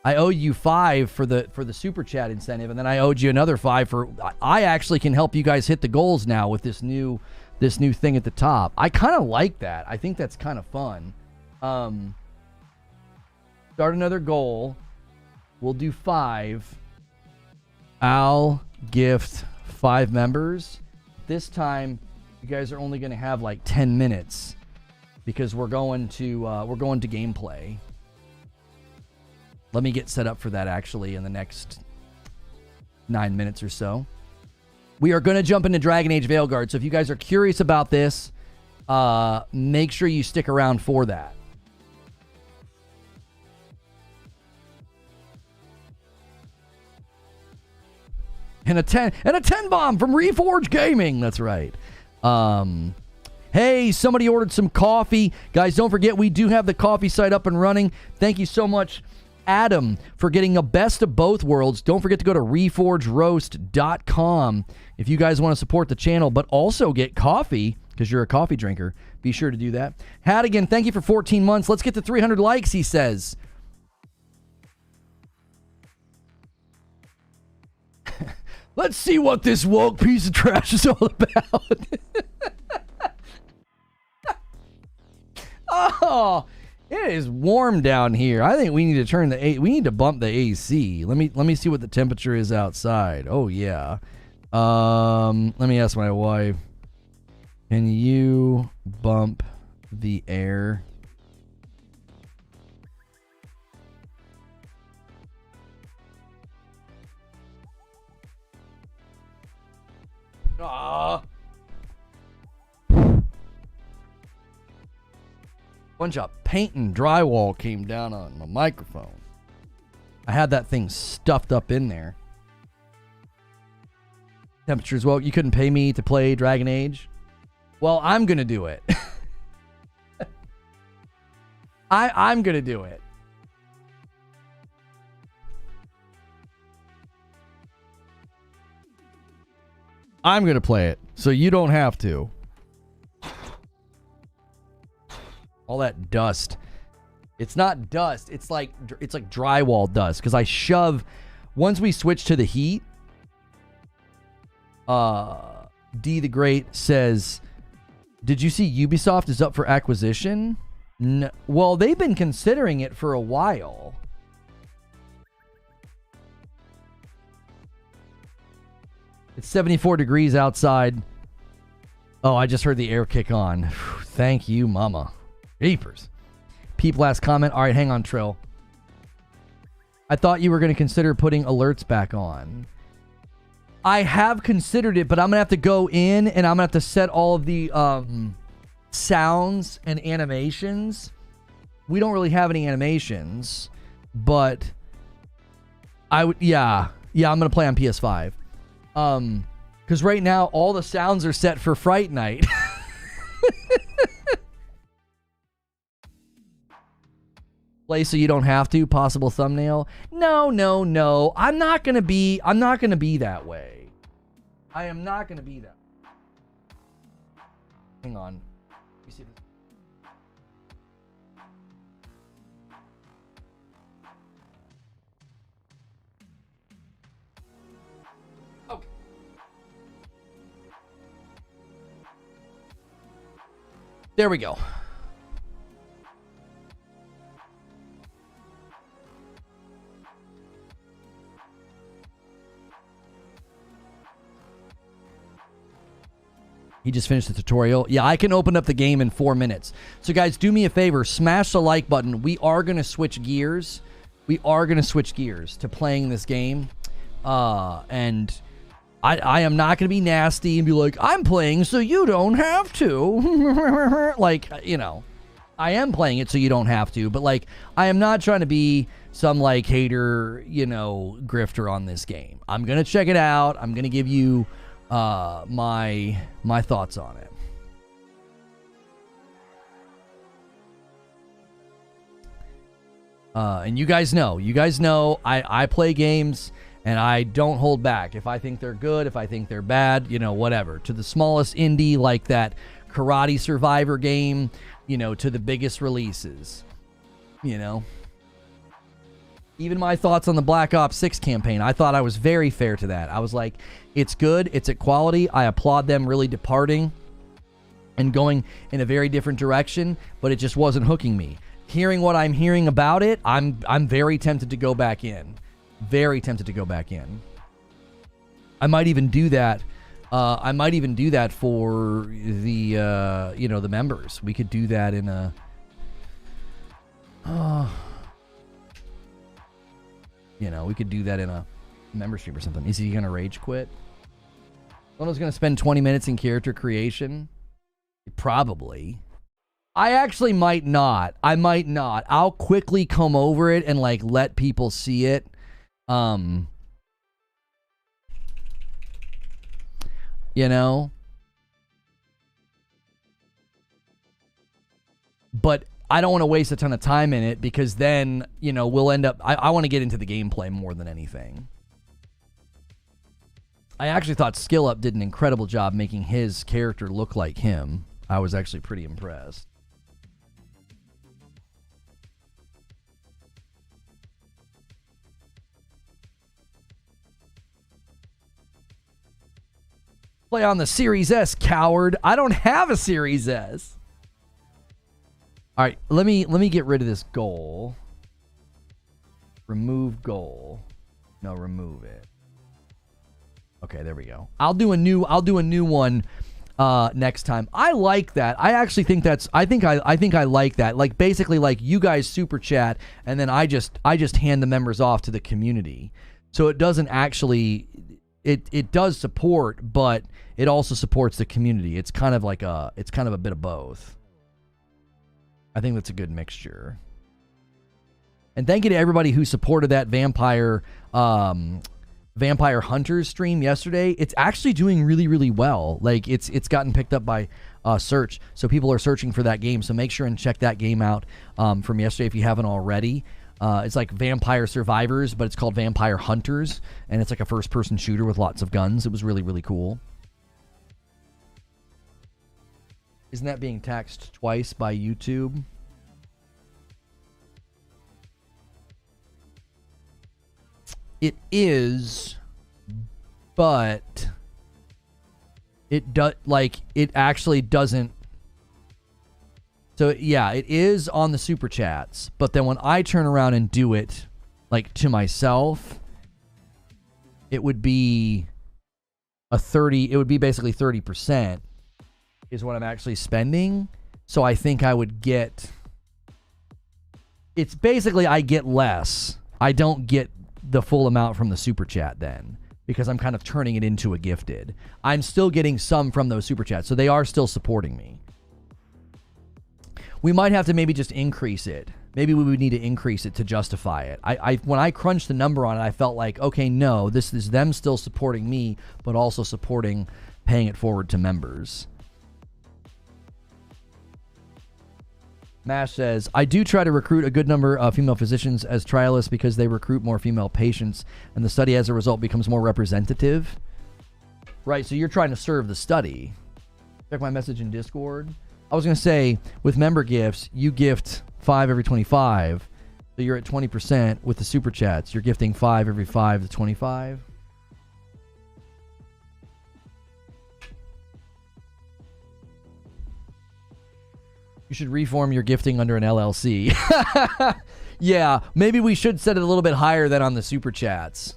I owe you 5 for the super chat incentive, and then I owed you another 5 for. I actually can help you guys hit the goals now with this new thing at the top. I kind of like that. I think that's kind of fun. Start another goal. We'll do 5. I'll gift 5 members. This time, you guys are only going to have like 10 minutes because we're going to gameplay. Let me get set up for that actually in the next 9 minutes or so. We are going to jump into Dragon Age Veilguard. So if you guys are curious about this, make sure you stick around for that. And a 10 bomb from Reforge Gaming. That's right. Hey, somebody ordered some coffee. Guys, don't forget we do have the coffee site up and running. Thank you so much, Adam, for getting a best of both worlds. Don't forget to go to reforgeroast.com if you guys want to support the channel, but also get coffee because you're a coffee drinker. Be sure to do that. Hadigan, thank you for 14 months. Let's get to 300 likes, he says. Let's see what this woke piece of trash is all about. Oh, it is warm down here. I think we need to we need to bump the AC. Let me see what the temperature is outside. Oh yeah. Let me ask my wife. Can you bump the air? Bunch of paint and drywall came down on my microphone. I had that thing stuffed up in there. Temperatures, well, you couldn't pay me to play Dragon Age. Well, I'm gonna do it. I'm gonna do it. I'm gonna play it, so you don't have to. All that dust. It's not dust. It's like drywall dust. Because I shove. Once we switch to the heat, D the Great says, "Did you see Ubisoft is up for acquisition?" No, well, they've been considering it for a while. It's 74 degrees outside. Oh, I just heard the air kick on. Thank you, mama. Jeepers. Peep last comment. All right, hang on, Trill. I thought you were going to consider putting alerts back on. I have considered it, but I'm going to have to go in and I'm going to have to set all of the sounds and animations. We don't really have any animations, but I would, yeah, I'm going to play on PS5. Because right now all the sounds are set for Fright Night. Play so you don't have to. Possible thumbnail. No. I'm not gonna be that way. I am not gonna be that. Hang on. You see this? Okay. There we go. He just finished the tutorial. Yeah, I can open up the game in 4 minutes. So, guys, do me a favor. Smash the like button. We are going to switch gears. We are going to switch gears to playing this game. And I am not going to be nasty and be like, I'm playing so you don't have to. Like, you know, I am playing it so you don't have to. But, like, I am not trying to be some, like, hater, you know, grifter on this game. I'm going to check it out. I'm going to give you... my thoughts on it. And you guys know I play games and I don't hold back. If I think they're good, if I think they're bad, you know, whatever. To the smallest indie like that Karate Survivor game, you know, to the biggest releases, you know. Even my thoughts on the Black Ops 6 campaign, I thought I was very fair to that. I was like, it's good, it's at quality. I applaud them really departing and going in a very different direction, but it just wasn't hooking me. Hearing what I'm hearing about it, I'm very tempted to go back in. Very tempted to go back in. I might even do that. I might even do that for the you know, the members. We could do that in a you know, we could do that in a member stream or something. Is he going to rage quit? Someone's going to spend 20 minutes in character creation? Probably. I actually might not. I might not. I'll quickly come over it and, like, let people see it. You know? But I don't want to waste a ton of time in it because then, you know, we'll end up... I want to get into the gameplay more than anything. I actually thought Skill Up did an incredible job making his character look like him. I was actually pretty impressed. Play on the Series S, coward. I don't have a Series S. All right, let me get rid of this goal. Remove goal. No, remove it. Okay, there we go. I'll do a new one next time. I like that. I actually think that's I think I like that. Like basically like you guys super chat and then I just hand the members off to the community. So it doesn't actually it does support, but it also supports the community. It's kind of like a bit of both. I think that's a good mixture. And thank you to everybody who supported that Vampire Hunters stream yesterday. It's actually doing really, really well. Like it's gotten picked up by search, so people are searching for that game. So make sure and check that game out from yesterday if you haven't already. It's like Vampire Survivors, but it's called Vampire Hunters, and it's like a first-person shooter with lots of guns. It was really, really cool. Isn't that being taxed twice by YouTube? It is, but it actually doesn't. So yeah, it is on the super chats, but then when I turn around and do it, like to myself, it would be a 30. It would be basically 30%. Is what I'm actually spending. So I think I would get... It's basically I get less. I don't get the full amount from the super chat then, because I'm kind of turning it into a gifted. I'm still getting some from those super chats, so they are still supporting me. We might have to maybe just increase it. maybe we would need to increase it to justify it. When I crunched the number on it, I felt like, okay, no, this is them still supporting me, but also supporting paying it forward to members. Mash says, I do try to recruit a good number of female physicians as trialists because they recruit more female patients, and the study as a result becomes more representative. Right, so you're trying to serve the study. Check my message in Discord. I was going to say, with member gifts, you gift 5 every 25. So you're at 20% with the super chats. You're gifting 5 every 5 to 25. You should reform your gifting under an LLC. Yeah, maybe we should set it a little bit higher than on the super chats.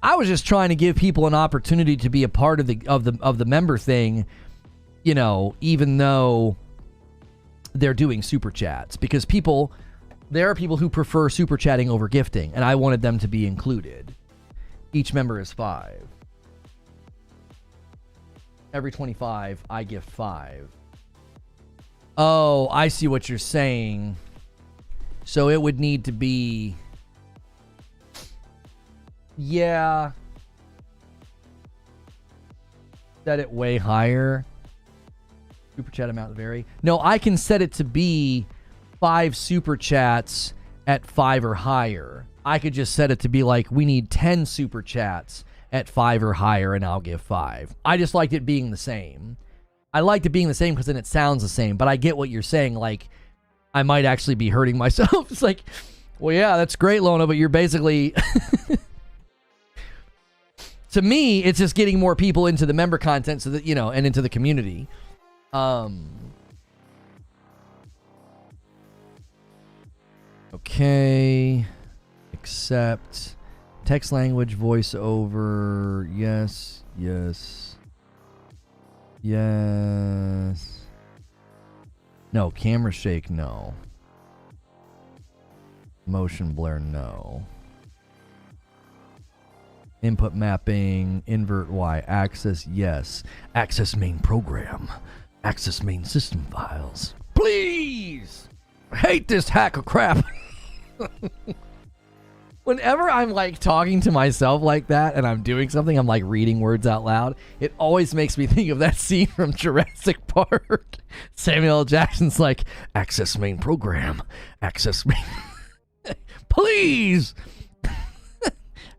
I was just trying to give people an opportunity to be a part of the member thing, you know, even though they're doing super chats, because there are people who prefer super chatting over gifting, and I wanted them to be included. Each member is 5. Every 25, I gift 5. Oh, I see what you're saying. So it would need to be... Yeah. Set it way higher. Super chat amount vary. No, I can set it to be 5 super chats at 5 or higher. I could just set it to be like, we need 10 super chats at 5 or higher, and I'll give 5. I just liked it being the same. I liked it being the same because then it sounds the same, but I get what you're saying. Like, I might actually be hurting myself. It's like, well, yeah, that's great, Lona, but you're basically... To me, it's just getting more people into the member content so that, you know, and into the community. Okay. Accept. Text language, voiceover. Yes. Yes. Yes. No. Camera shake, no. Motion blur, no. Input mapping, invert Y, access, yes. Access main program. Access main system files. Please! I hate this hack of crap. Whenever I'm like talking to myself like that and I'm doing something, I'm like reading words out loud, it always makes me think of that scene from Jurassic Park. Samuel L. Jackson's like, access main program. Access main... Please!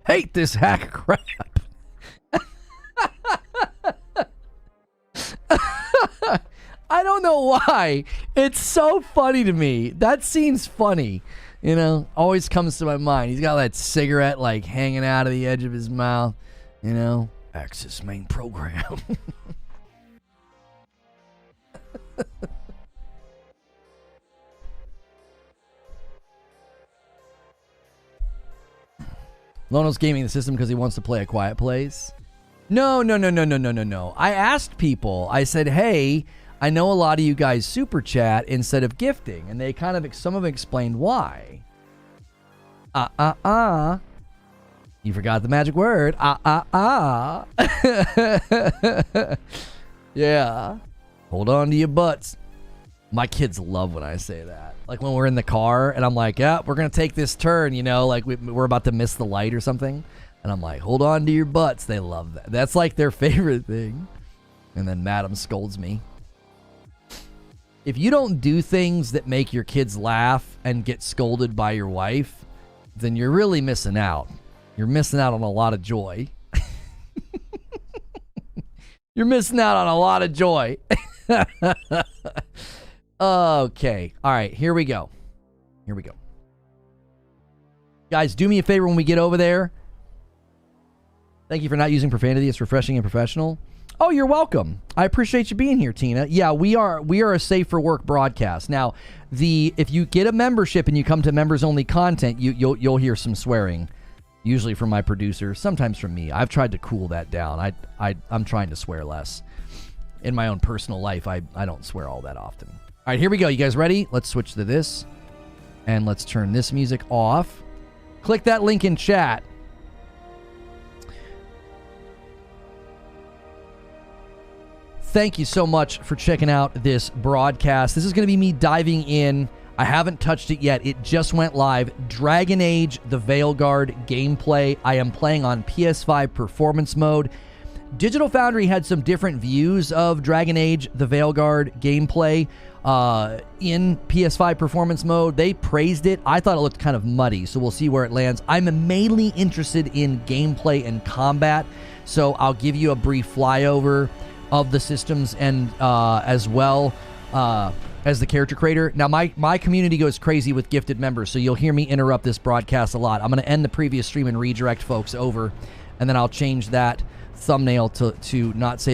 Hate this hack crap. I don't know why. It's so funny to me. That scene's funny. You know, always comes to my mind. He's got that cigarette like hanging out of the edge of his mouth. You know, access main program. Lono's gaming the system because he wants to play A Quiet Place. No. I asked people. I said, hey, I know a lot of you guys super chat instead of gifting. And they kind of, some of them explained why. You forgot the magic word. Yeah. Hold on to your butts. My kids love when I say that. Like when we're in the car and I'm like, yeah, we're going to take this turn, you know, like we're about to miss the light or something. And I'm like, hold on to your butts. They love that. That's like their favorite thing. And then Madam scolds me. If you don't do things that make your kids laugh and get scolded by your wife, then you're really missing out. You're missing out on a lot of joy. You're missing out on a lot of joy. Okay. All right. Here we go. Guys, do me a favor when we get over there. Thank you for not using profanity. It's refreshing and professional. Oh, you're welcome. I appreciate you being here, Tina. Yeah, we are a safe for work broadcast. Now, if you get a membership and you come to members only content, you'll hear some swearing, usually from my producer, sometimes from me. I've tried to cool that down. I'm trying to swear less. In my own personal life, I don't swear all that often. All right, here we go. You guys ready? Let's switch to this. And let's turn this music off. Click that link in chat. Thank you so much for checking out this broadcast. This is going to be me diving in. I haven't touched it yet. It just went live. Dragon Age The Veilguard gameplay. I am playing on PS5 performance mode. Digital Foundry had some different views of Dragon Age The Veilguard gameplay in PS5 performance mode. They praised it. I thought it looked kind of muddy, so we'll see where it lands. I'm mainly interested in gameplay and combat, so I'll give you a brief flyover of the systems and as well as the character creator. Now, my community goes crazy with gifted members, so you'll hear me interrupt this broadcast a lot. I'm going to end the previous stream and redirect folks over, and then I'll change that thumbnail to not say